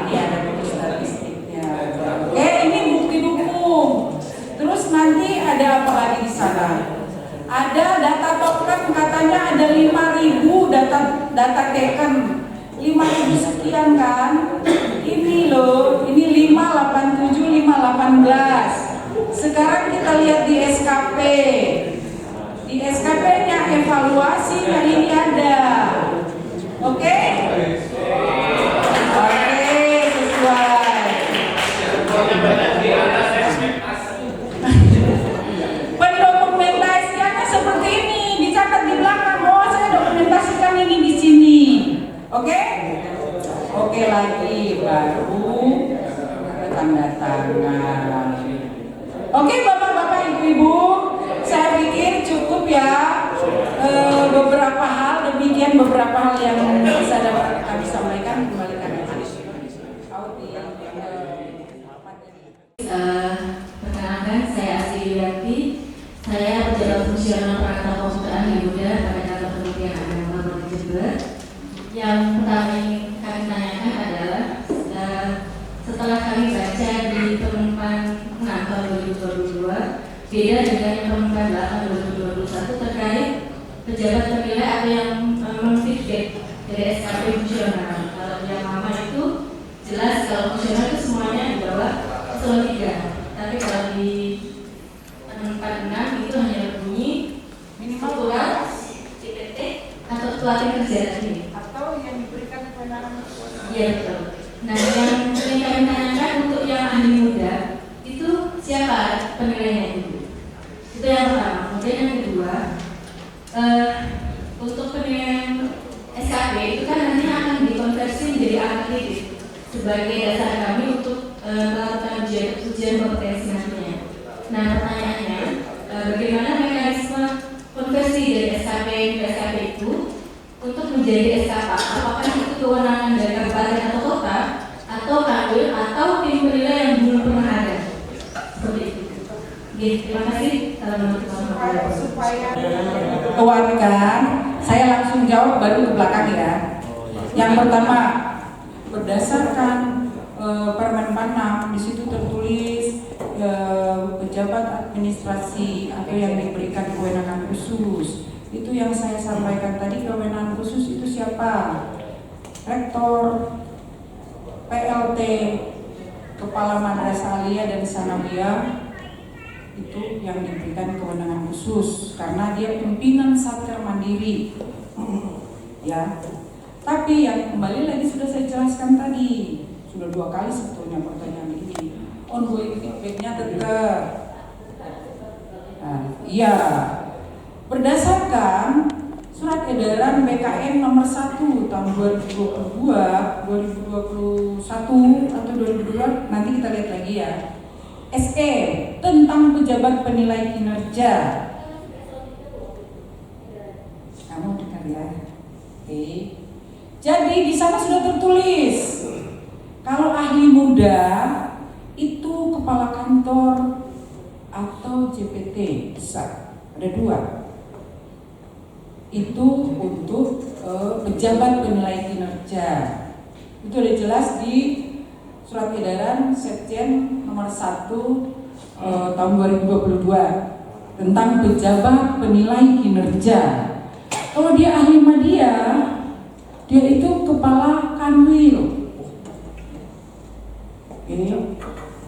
Ini ada buku statistiknya. Oke, ini bukti dukung. Terus nanti ada apa lagi di sana? Ada data token, katanya ada 5.000 data taken. 5.000 sekian kan? Ini loh, ini 587, 518. Sekarang kita lihat di SKP. Di SKP-nya evaluasinya ini ada. Oke? Oke, sesuai. Pendokumentasiannya seperti ini, dicatat di belakang. Oh, saya dokumentasikan ini di sini. Oke? Oke lagi, baru tanda tangan. Oke, Bapak-bapak, Ibu-ibu, saya pikir cukup ya. Beberapa hal, demikian beberapa hal yang bisa dapat kami sampaikan. Kembalikan perkenalkan, saya Asri Yulianti. Saya pejabat fungsional perangkat komputer ahli muda pada kantor Kementerian Agama Kota Jember. Yang pertama yang kami tanyakan adalah setelah kami baca di Permen 6 tahun 2022 beda dengan Permen 8 2021 terkait pejabat penilai atau yang men-feedback dari SKP fungsional. Kalau yang lama itu jelas kalau fungsional itu semuanya di bawah eselon 3. Tapi kalau di Permen 46 itu hanya berbunyi minimal kurang CPT atau pelatihan kerja tadi. Atau yang diberikan kewenangan. Iya betul. Nah yang kami tanyakan untuk yang ahli muda itu siapa penilainya itu? Itu yang pertama. Kemudian yang kedua, untuk penilaian SKP itu kan nantinya akan dikonversi menjadi akreditasi sebagai dasar kami untuk melakukan ujian kompetensi nantinya. Nah pertanyaannya, bagaimana mekanisme konversi dari SKP ke SKP itu untuk menjadi SKP? Apakah itu kewenangan dari kabupaten atau kota, atau kanwil, atau tim penilai yang belum pernah ada? Seperti itu. Oke, terima kasih. Supaya keluarkan, saya langsung jawab baru ke belakang ya. Yang pertama, berdasarkan Permen 46 di situ tertulis pejabat administrasi atau yang diberikan kewenangan khusus. Itu yang saya sampaikan tadi, kewenangan khusus itu siapa? Rektor, PLT, Kepala Madrasah Aliyah dan Sanawiyah, itu yang diberikan kewenangan khusus karena dia pimpinan Satker Mandiri. Ya. Tapi yang kembali lagi sudah saya jelaskan tadi, sudah 2 kali sebetulnya pertanyaan ini. Ongoing feedback-nya tetap. Nah, iya. Berdasarkan Surat Edaran BKN nomor 1 tahun 2022, 2021 atau 2022, nanti kita lihat lagi ya. SE tentang pejabat penilai kinerja. Oke. Jadi di sana sudah tertulis kalau ahli muda itu kepala kantor atau JPT besar, ada 2. Itu untuk pejabat penilai kinerja. Itu udah jelas di Surat Edaran Sekjen nomor 1 tahun 2022 tentang pejabat penilai kinerja. Kalau dia ahli media, dia itu kepala kanwil. Oke.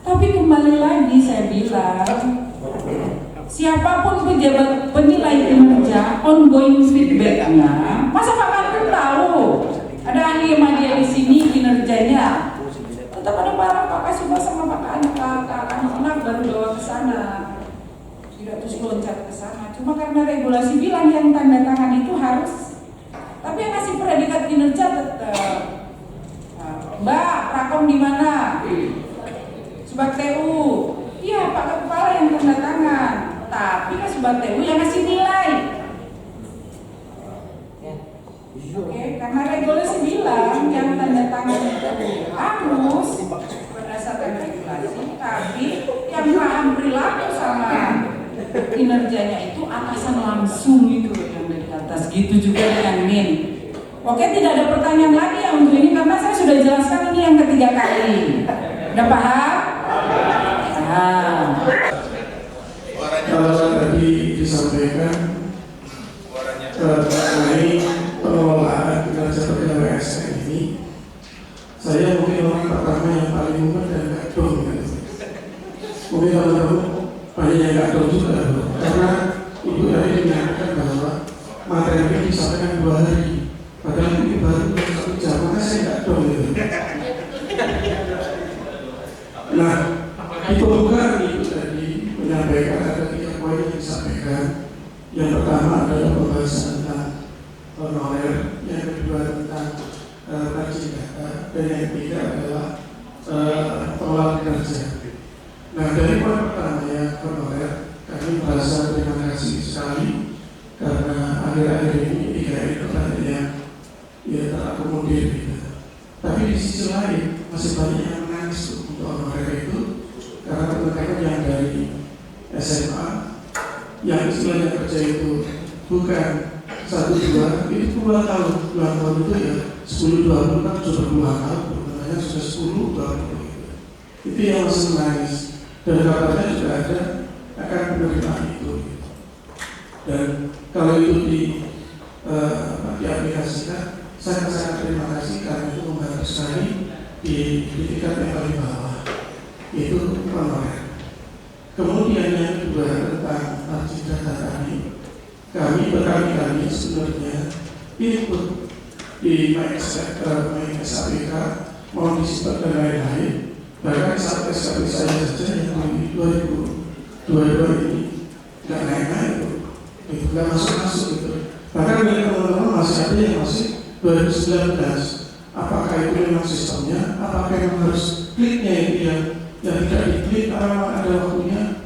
Tapi kembali lagi saya bilang, siapapun pejabat penilai kinerja, ongoing feedbacknya, masa Pak Kanwil tahu ada ahli media di sini kinerjanya? Tetap ada Pak Kasubag sama Pak Anak baru bawa ke sana, tidak terus loncat ke sana. Cuma karena regulasi bilang yang tanda tangan itu harus, tapi yang ngasih predikat kinerja tetap. Mbak, Prakom di mana? Subag TU. Iya, Pak Kepala yang tanda tangan. Tapi kan Subag TU yang ngasih nilai. Oke, karena regulasi bilang yang tanda tangan itu harus berdasarkan regulasi, tapi yang paham perilaku sama kinerjanya itu atasan langsung itu yang dari atas. Gitu juga dengan min. Oke, tidak ada pertanyaan lagi yang untuk ini karena saya sudah jelaskan ini yang ketiga kali. Udah paham? Kalau tadi disampaikan mengenai pengelolaan kinerja pegawai ASN ini, saya mungkin orang pertama yang paling muda dan gak dong gitu. Mungkin kalau banyak yang gak dong juga, karena Ibu tadi menyatakan bahwa materi ini disampaikan 2 hari, padahal ini baru 1 jam, maka saya gak dong gitu. Nah, di pembukaan Ibu tadi menyampaikan ada 3 poin yang disampaikan. Yang pertama adalah pembahasan tentang honorer, yang kedua tentang margin data, dan yang ketiga adalah pengelolaan kinerja. Nah, dari poin pertama yang honorer, kami merasa terima kasih sekali karena akhir-akhir ini 3 itu yang terakomodir gitu. Tapi di sisi lain masih banyak yang menangis untuk honorer itu karena teman-teman yang dari SMA yang istilahnya kerja itu bukan 1-2, itu 2 tahun itu ya 10-20 kan sudah puluhan tahun, namanya sudah 10-20 gitu. Itu yang masih menangis dan katanya juga ada akan penerimaan itu gitu. Dan kalau itu diaplikasikan, saya sangat terima kasih karena itu membantu sekali di tingkat yang paling bawah, itu honorer. Kemudian yang kedua tentang margin data kami berkali-kali sebenarnya input di SAPK mau disebut dan lain-lain. Bahkan saat SAPK saya saja yang di 2022 ini nggak naik-naik itu nggak masuk-masuk gitu. Bahkan dari teman-teman masih ada yang masih 2019. Apakah itu memang sistemnya? Apakah memang harus kliknya itu yang tidak diklik karena ada waktunya?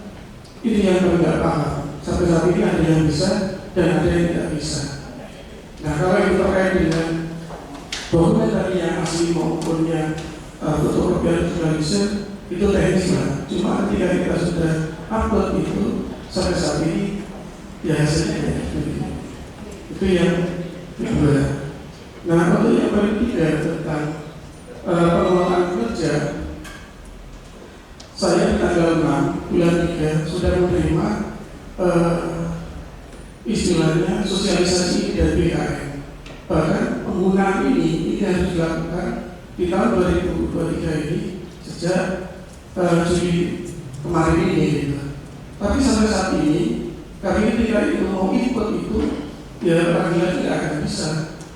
Itu yang kami tidak paham. Sampai saat ini ada yang bisa dan ada yang tidak bisa. Nah, kalau itu terkait dengan dokumen tadi yang asli maupun yang fotokopian digitalisir, itu teknis lah. Cuma ketika kita sudah upload itu sampai saat ini ya hasilnya ya itu yang kedua. Nah, untuk yang paling ketiga tentang pengelolaan kerja, saya di tanggal 6 bulan 3 sudah menerima istilahnya sosialisasi dan BKN. Bahkan penggunaan ini harus dilakukan di tahun 2023 ini sejak Juli kemarin ini gitu. Tapi sampai saat ini kami ketika itu mau input itu ya panggilan tidak akan bisa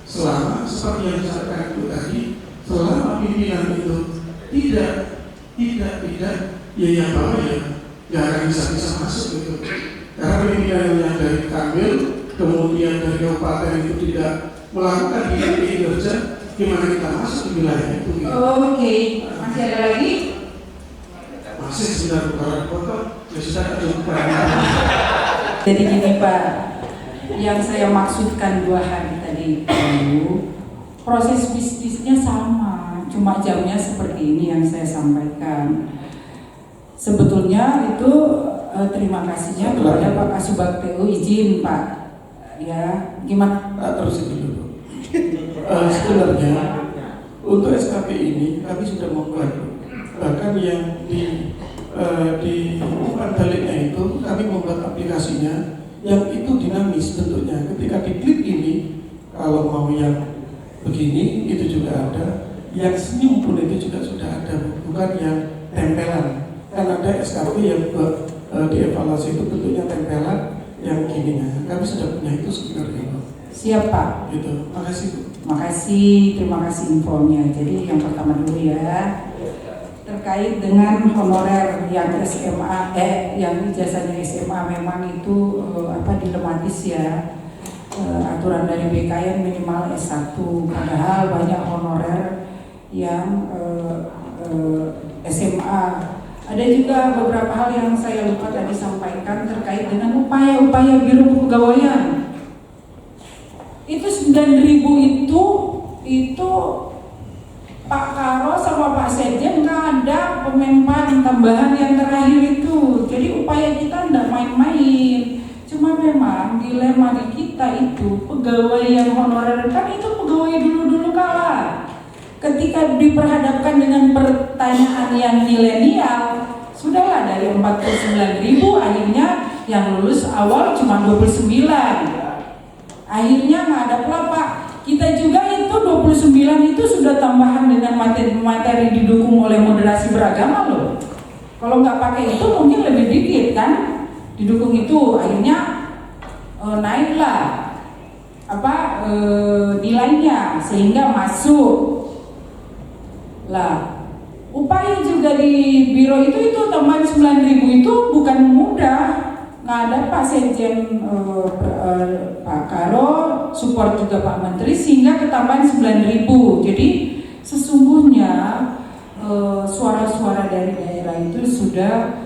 selama seperti yang disampaikan itu tadi, selama pimpinan itu tidak ya yang bawah ya nggak akan bisa masuk gitu. Karena pimpinan yang dari Kanwil kemudian dari kabupaten itu tidak melakukan kinerja, gimana kita masuk di wilayah itu gitu. Oke, masih ada lagi? Masih sebentar bukan foto ya sudah ada. Jadi gini Pak, yang saya maksudkan 2 hari tadi itu proses bisnisnya sama, cuma jamnya seperti ini yang saya sampaikan. Sebetulnya itu terima kasihnya kepada Pak Kasubag TU, izin Pak, ya gimana? Terus dulu. Sebenarnya untuk SKP ini kami sudah membuat, bahkan yang di umpan baliknya itu kami membuat aplikasinya yang itu dinamis bentuknya. Ketika diklik ini, kalau mau yang begini itu juga ada, yang senyum pun itu juga sudah ada, bukan yang tempelan. Kan ada SKP yang dievaluasi itu bentuknya tempelan yang gininya. Kami sudah punya itu sebenarnya. Siap Pak. Gitu. Makasih Bu. Makasih, terima kasih infonya. Jadi yang pertama dulu ya, terkait dengan honorer yang SMA, yang ijazahnya SMA memang itu dilematis ya. Aturan dari BKN minimal S1, padahal banyak honorer yang SMA. Ada juga beberapa hal yang saya lupa tadi sampaikan terkait dengan upaya-upaya Biro Kepegawaian. Itu 9.000 itu Pak Karo sama Pak Sekjen nggak ada pemempan tambahan yang terakhir itu. Jadi upaya kita nggak main-main. Cuma memang dilema di kita itu pegawai yang honorer kan itu pegawai dulu kala. Ketika diperhadapkan dengan pertanyaan yang milenial, sudahlah dari 49.000 akhirnya yang lulus awal cuma 29. Akhirnya nggak ada pula Pak. Kita juga itu 29 itu sudah tambahan dengan materi didukung oleh moderasi beragama loh. Kalau nggak pakai itu mungkin lebih dikit kan. Didukung itu akhirnya naiklah nilainya sehingga masuk. Lah, upaya juga di biro itu tambahan 9.000 itu bukan mudah. Nggak ada Pak Sekjen, Pak Karo, support juga Pak Menteri sehingga ketambahan 9.000. Jadi sesungguhnya suara-suara dari daerah itu sudah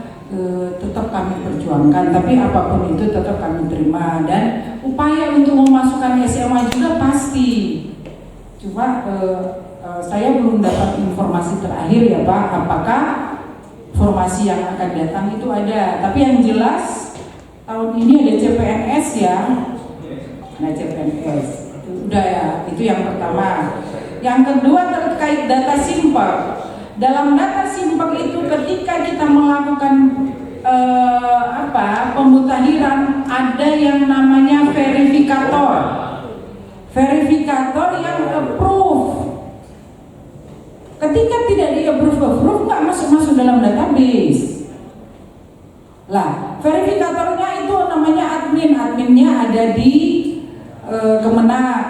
tetap kami perjuangkan, tapi apapun itu tetap kami terima dan upaya untuk memasukkan SMA juga pasti. Cuma saya belum dapat informasi terakhir ya Pak, apakah formasi yang akan datang itu ada. Tapi yang jelas tahun ini ada CPNS ya, nah CPNS udah ya, itu yang pertama. Yang kedua terkait data simpak. Dalam data simpak itu ketika kita melakukan pemutahiran ada yang namanya verifikator. Verifikator yang approve. Ketika tidak di-approve nggak masuk dalam database. Lah, verifikatornya itu namanya adminnya ada di Kemenag.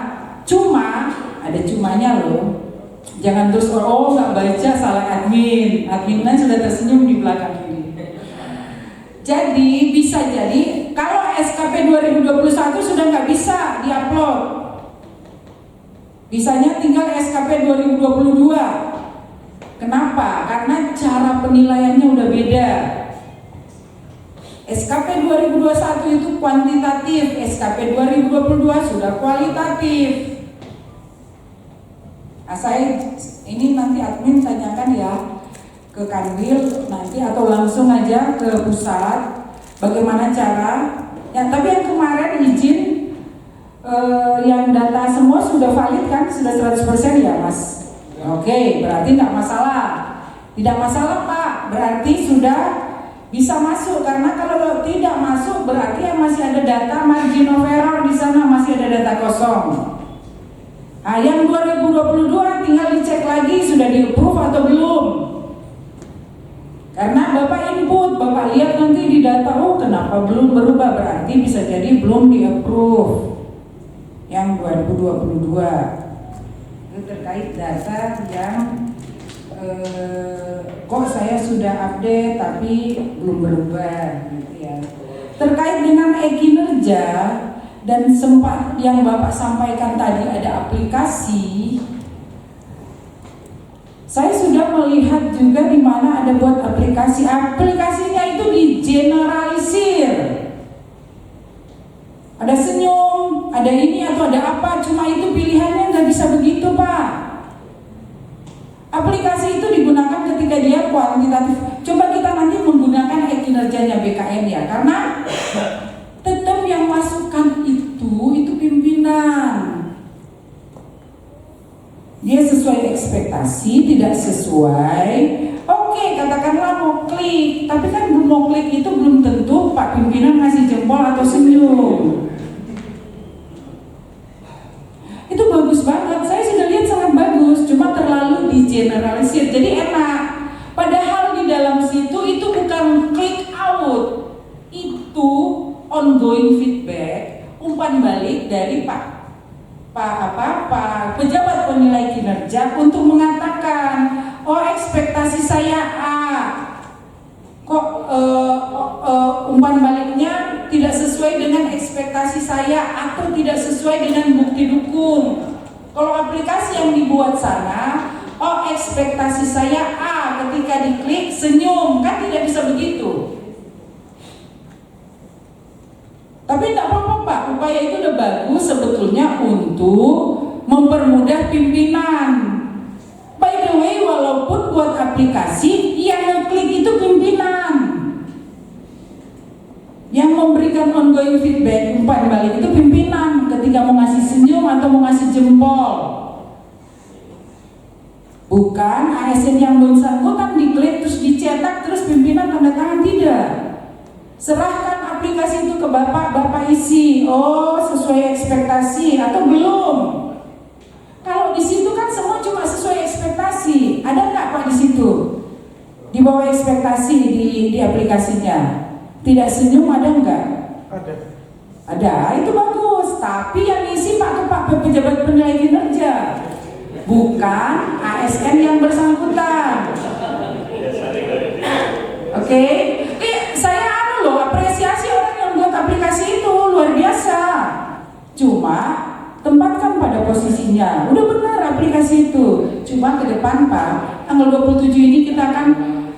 Cuma ada cumanya loh. Jangan terus nggak baca salah adminnya sudah tersenyum di belakang ini. Jadi bisa jadi kalau SKP 2021 sudah nggak bisa diupload, bisanya tinggal SKP 2022. Kenapa? Karena cara penilaiannya udah beda. SKP 2021 itu kuantitatif, SKP 2022 sudah kualitatif. Nah, saya ini nanti admin tanyakan ya ke Kanwil nanti atau langsung aja ke pusat bagaimana cara. Ya, tapi yang kemarin izin yang data semua sudah valid kan, sudah 100% ya Mas. Oke, berarti tidak masalah. Tidak masalah Pak, berarti sudah bisa masuk. Karena kalau tidak masuk berarti yang masih ada data margin of error di sana, masih ada data kosong. Nah, yang 2022 tinggal dicek lagi sudah di-approve atau belum. Karena Bapak input, Bapak lihat nanti di data, kenapa belum berubah, berarti bisa jadi belum di-approve. Yang 2022 itu terkait data yang kok saya sudah update tapi belum berubah gitu ya. Terkait dengan e-kinerja dan sempat yang Bapak sampaikan tadi ada aplikasi, saya sudah melihat juga di mana ada buat aplikasi. Aplikasinya itu digeneralisir. Ada senyum, ada ini atau ada apa, cuma itu pilihannya, nggak bisa begitu Pak. Aplikasi itu digunakan ketika dia kuantitatif. Coba kita nanti menggunakan kinerjanya BKN ya, karena tetap yang masukkan itu pimpinan. Dia sesuai ekspektasi, tidak sesuai. Oke, katakanlah mau klik, tapi kan belum mau klik itu belum tentu Pak pimpinan ngasih jempol atau senyum. Itu bagus banget, saya sudah lihat sangat bagus, cuma terlalu digeneralisir, jadi enak. Padahal di dalam situ itu bukan click out, itu ongoing feedback, umpan balik dari Pak pejabat penilai kinerja untuk mengatakan, oh ekspektasi saya A, kok umpan baliknya tidak sesuai dengan ekspektasi saya atau tidak sesuai dengan bukti dukung. Kalau aplikasi yang dibuat sana, oh ekspektasi saya A, ketika diklik senyum, kan tidak bisa begitu. Tapi tidak apa-apa Pak, upaya itu udah bagus sebetulnya untuk mempermudah pimpinan. By the way, walaupun buat aplikasi yang ngeklik itu pimpinan, yang memberikan ongoing feedback, umpan balik itu pimpinan ketika mau ngasih senyum atau mau ngasih jempol. Bukan ASN yang bersangkutan diklik terus dicetak terus pimpinan tanda tangan, tidak. Serahkan aplikasi itu ke Bapak isi, oh sesuai ekspektasi atau belum. Kalau di situ kan semua cuma sesuai ekspektasi, ada nggak Pak di situ? Di bawah ekspektasi di aplikasinya, tidak senyum ada nggak? Ada, itu bagus. Tapi yang isi Pak pejabat penilai kinerja, bukan ASN yang bersangkutan. Oke, saya apresiasi orang yang buat aplikasi itu luar biasa. Cuma tempatkan pada posisinya. Udah benar aplikasi itu. Cuma ke depan Pak, tanggal 27 ini kita akan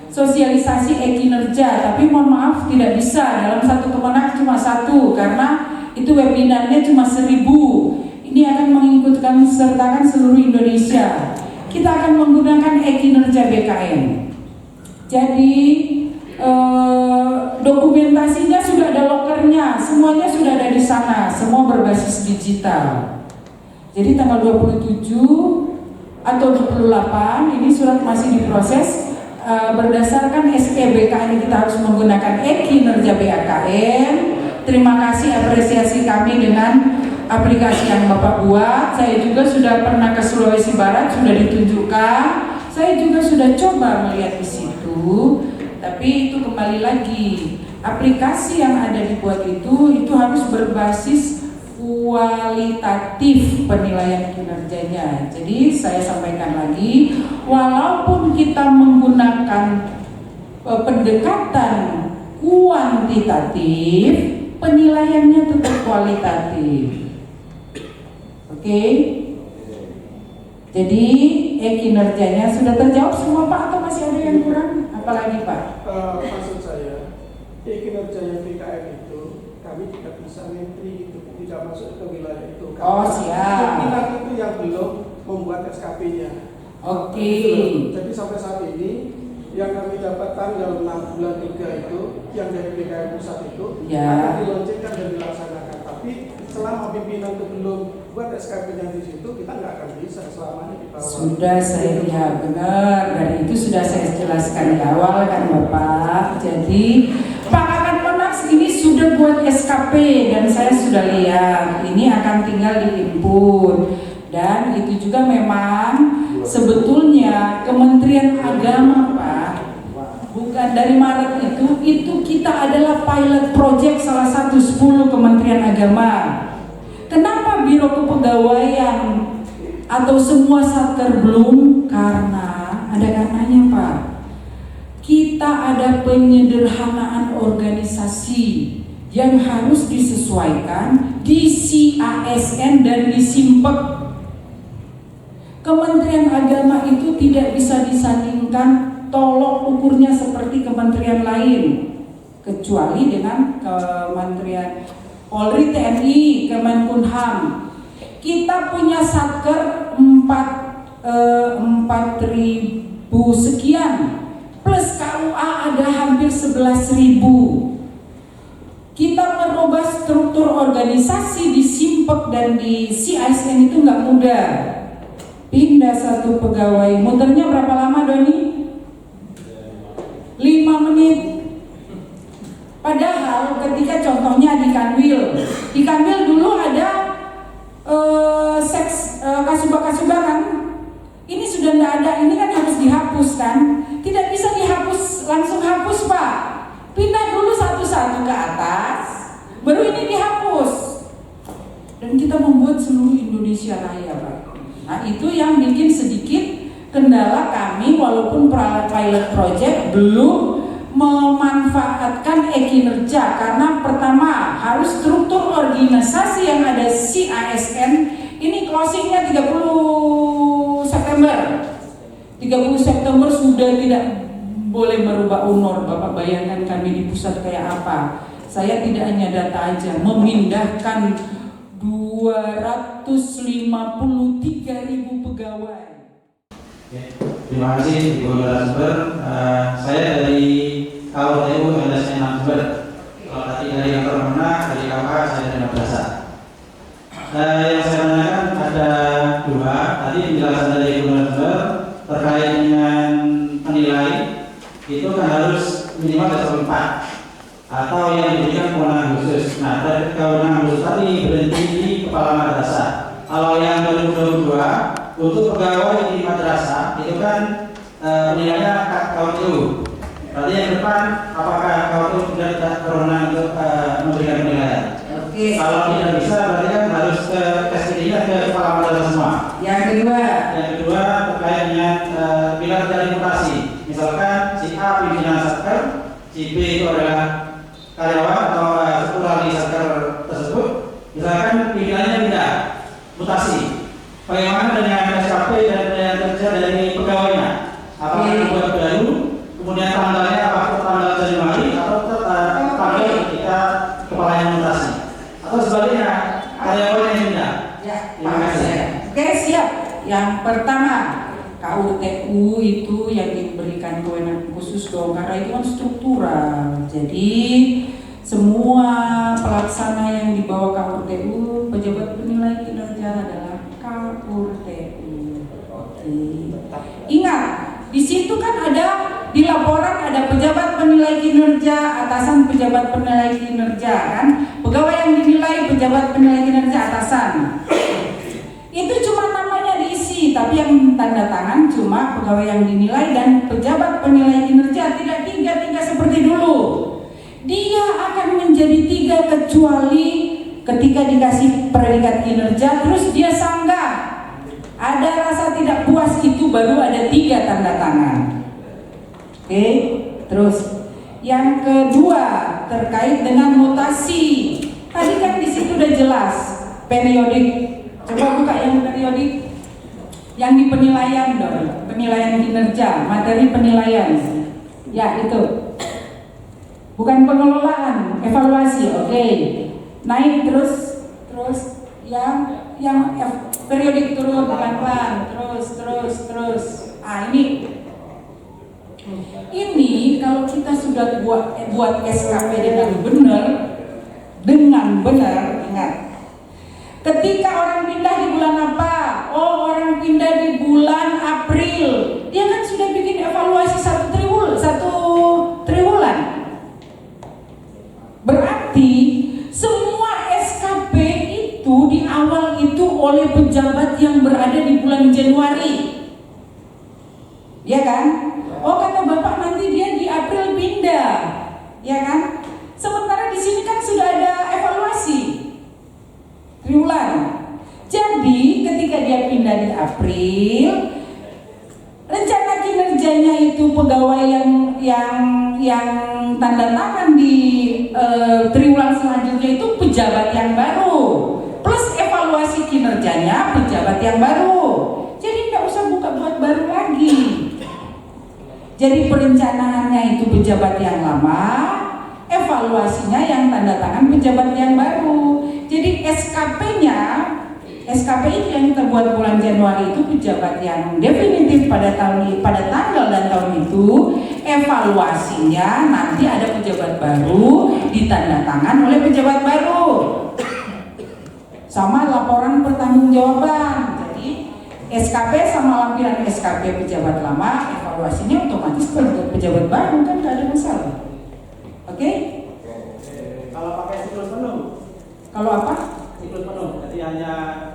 sosialisasi kinerja. Tapi mohon maaf tidak bisa dalam satu kemenang cuma satu, karena itu webinarnya cuma 1000. Ini akan mengikutkan sertakan seluruh Indonesia. Kita akan menggunakan kinerja BKN. Jadi dokumentasinya sudah ada lokernya, semuanya sudah ada di sana, semua berbasis digital. Jadi tanggal 27 atau 28 ini surat masih diproses berdasarkan SPBKN kita harus menggunakan kinerja BKN. Terima kasih apresiasi kami dengan aplikasi yang Bapak buat. Saya juga sudah pernah ke Sulawesi Barat, sudah ditunjukkan. Saya juga sudah coba melihat di situ. Tapi itu kembali lagi, aplikasi yang ada dibuat itu harus berbasis kualitatif penilaian kinerjanya. Jadi saya sampaikan lagi, walaupun kita menggunakan pendekatan kuantitatif, penilaiannya tetap kualitatif. Oke? Jadi kinerjanya sudah terjawab semua Pak atau masih ada yang kurang? Apalagi Pak? Maksud saya, kinerjanya BKN itu kami tidak bisa menteri itu, tidak masuk ke wilayah itu. Oh siap. Pimpinan itu yang belum membuat SKP-nya. Oke. Jadi sampai saat ini yang kami dapat tanggal 6 bulan 3 itu, yang dari BKN pusat itu akan diluncurkan dan dilaksanakan. Tapi selama pimpinan itu belum buat SKP-nya di situ, kita nggak akan bisa selamanya di bawah. Sudah saya lihat benar, dan itu sudah saya jelaskan di awal kan Bapak. Jadi Pak Kakan Monas ini sudah buat SKP dan saya sudah lihat, ini akan tinggal diinput. Dan itu juga memang sebetulnya Kementerian Agama Pak, bukan dari Maret itu kita adalah pilot project salah satu 10 Kementerian Agama. Kenapa Biro Kepegawaian atau semua satker belum? Karena ada karenanya Pak. Kita ada penyederhanaan organisasi yang harus disesuaikan di CASN dan di Simpek. Kementerian Agama itu tidak bisa disandingkan tolok ukurnya seperti kementerian lain, kecuali dengan Kementerian Polri, TNI, Kemenkumham. Kita punya satker 4.000 sekian, plus KUA ada hampir 11.000. Kita merubah struktur organisasi di Simpek dan di CISN itu nggak mudah. Pindah satu pegawai, muternya berapa lama Doni? 5 menit. Padahal ketika contohnya di Kanwil dulu ada kasubag kan? Ini sudah tidak ada, ini kan harus dihapus kan? Tidak bisa dihapus, langsung hapus Pak. Pindah dulu satu-satu ke atas, baru ini dihapus. Dan kita membuat seluruh Indonesia raya Pak. Nah itu yang bikin sedikit kendala kami, walaupun pilot project belum memanfaatkan e-kinerja, karena pertama harus struktur organisasi yang ada CISN ini closingnya 30 September. 30 September sudah tidak boleh merubah UNOR. Bapak bayangkan kami di pusat kayak apa. Saya tidak hanya data aja, memindahkan 253.000 pegawai. Terima kasih Ibu Narasumber. Saya dari KUTU LSM Narasumber. Kalau tadi dari kantor mana, dari KUH saya dari madrasah. Yang saya tanyakan ada 2. Tadi penjelasan dari Ibu Narasumber terkait dengan penilai itu kan harus minimal level 4 atau yang diberikan kewenangan khusus. Nah, dari kewenangan khusus tadi berhenti di kepala madrasah. Kalau yang 2022 untuk pegawai di madrasah itu kan penilaiannya KUTU. Berarti yang depan apakah KUTU sudah tidak berwenang untuk memberikan penilaian? Oke. Kalau tidak bisa berarti kan harus ke SPD-nya ke kepala madrasah semua. Yang kedua terkait dengan pilar dari mutasi. Misalkan si A pimpinan satker, si B itu adalah karyawan atau struktural di satker tersebut. Misalkan pimpinannya pindah, mutasi. Bagaimana dengan SKP dan penilaian kerja dari pegawainya? Apakah dibuat baru, kemudian tanggalnya apakah tanggal Januari atau tanggal ketika kepala yang mutasi? Atau sebaliknya, karyawan yang pindah? Ya, terima kasih. Oke, siap. Yang pertama, KUTU itu yang diberikan kewenangan khusus dong, karena itu kan struktural. Jadi semua pelaksana yang di bawah KUTU, pejabat penilai kinerja adalah KUTU. Oke. Ingat, di situ kan ada di laporan ada pejabat penilai kinerja, atasan pejabat penilai kinerja kan, pegawai yang dinilai pejabat penilai kinerja atasan. Itu cuma namanya diisi, tapi yang tanda tangan cuma pegawai yang dinilai dan pejabat penilai kinerja, tidak tiga seperti dulu. Dia akan menjadi 3 kecuali ketika dikasih predikat kinerja terus dia sanggah. Ada rasa tidak puas, itu baru ada 3 tanda tangan. Oke, terus yang kedua terkait dengan mutasi. Tadi kan di situ udah jelas periodik. Coba buka yang periodik, yang di penilaian dong, penilaian kinerja, materi penilaian. Ya itu, bukan pengelolaan, evaluasi. Oke, naik terus yang periodik turun pelan-pelan, terus. Ah ini kalau kita sudah buat SKP dengan benar, ingat. Ketika orang pindah di bulan apa? Oh, orang pindah di bulan April. Dia kan sudah bikin evaluasi 1 triwulan. Berarti semua SKP itu di awal itu oleh pejabat yang berada di bulan Januari. Ya kan? Oh, kata Bapak nanti dia di April pindah. Ya kan? Sementara di sini kan sudah ada evaluasi triwulan. Jadi ketika dia pindah di April, rencana kinerjanya itu pegawai yang tanda tangan di triwulan selanjutnya itu pejabat yang baru, plus evaluasi kinerjanya pejabat yang baru. Jadi nggak usah buat baru lagi. Jadi perencanaannya itu pejabat yang lama, evaluasinya yang tanda tangan pejabat yang baru. Jadi SKP itu yang kita buat bulan Januari itu pejabat yang definitif pada tanggal dan tahun itu, evaluasinya nanti ada pejabat baru ditandatangan oleh pejabat baru. Sama laporan pertanggungjawaban. Jadi SKP sama lampiran SKP pejabat lama, evaluasinya otomatis pejabat baru, kan nggak ada masalah. Oke? Kalau pakai siklus penuh, Kalau apa? siklus penuh, jadi hanya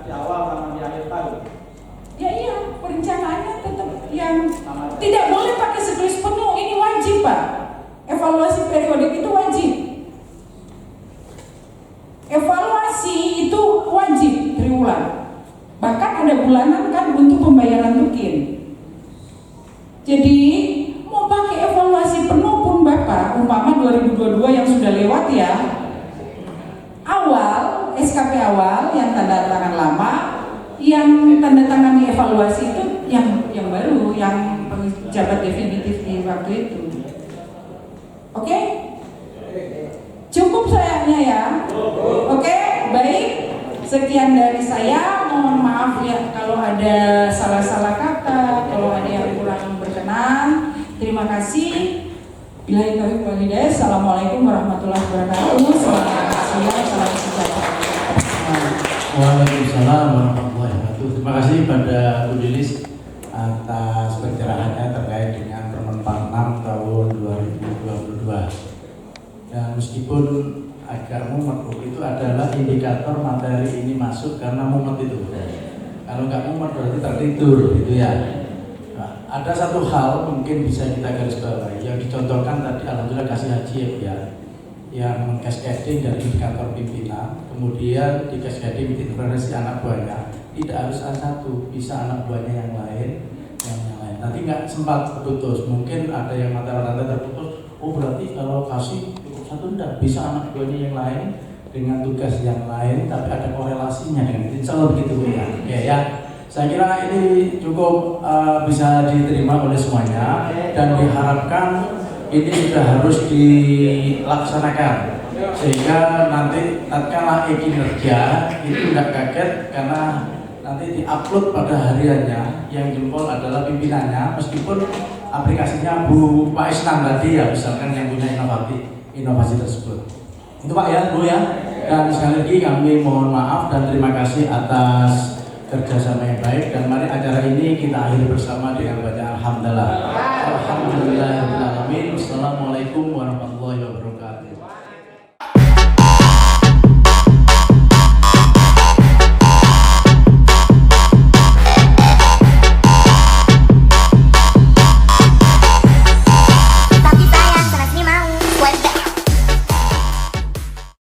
di awal sama di akhir tahun. Ya iya, perencanaannya tetap yang tidak boleh pakai siklus penuh. Ini wajib, Pak. Evaluasi periodik itu wajib. Evaluasi itu wajib triwulan. Bahkan ada bulanan kan untuk pembayaran tukin. Jadi mau pakai evaluasi penuh pun Bapak, umpama 2022 yang sudah lewat ya, awal SKP awal yang tanda tangan lama, yang tanda tangan di evaluasi itu yang baru, yang pejabat definitif di waktu itu. Oke? Cukup sayangnya ya. Oke, baik. Sekian dari saya. Mohon maaf ya kalau ada salah-salah kata, kalau ada yang kurang berkenan. Terima kasih. Billahi taufiq wal hidayah. Assalamualaikum warahmatullahi wabarakatuh. Selamat siang, salam sejahtera. Waalaikumsalam warahmatullahi wabarakatuh. Terima kasih pada Bu Lilis atas pencerahannya terkait dengan Permen 6 tahun 2022. Dan meskipun agak mumet, itu adalah indikator materi ini masuk karena mumet itu. Kalau nggak mumet berarti tertidur, gitu ya. Nah, ada satu hal mungkin bisa kita garis bawahi yang dicontohkan tadi, alhamdulillah kasih haji ya, yang cascading dari indikator pimpinan, kemudian di cascading intervensi anak buahnya, tidak harus A1, bisa anak buahnya yang lain. Nanti nggak sempat terputus, mungkin ada yang mata rantai terputus. Oh berarti kalau kasih cukup satu, enggak, bisa anak buahnya yang lain dengan tugas yang lain, tapi ada korelasinya dengan itu. Insya Allah begitu ya. Ya, saya kira ini cukup bisa diterima oleh semuanya dan diharapkan ini sudah harus dilaksanakan sehingga nanti tatkala kinerja itu tidak kaget karena nanti diupload pada hariannya, yang jempol adalah pimpinannya, meskipun aplikasinya Bu Pak Isnan tadi ya, misalkan yang punya inovasi tersebut. Itu Pak ya, Bu ya. Dan sekali lagi kami mohon maaf dan terima kasih atas kerjasama yang baik, dan mari acara ini kita akhiri bersama dengan bacaan alhamdulillah. Alhamdulillahirabbil alamin. Wassalamualaikum warahmatullahi wabarakatuh.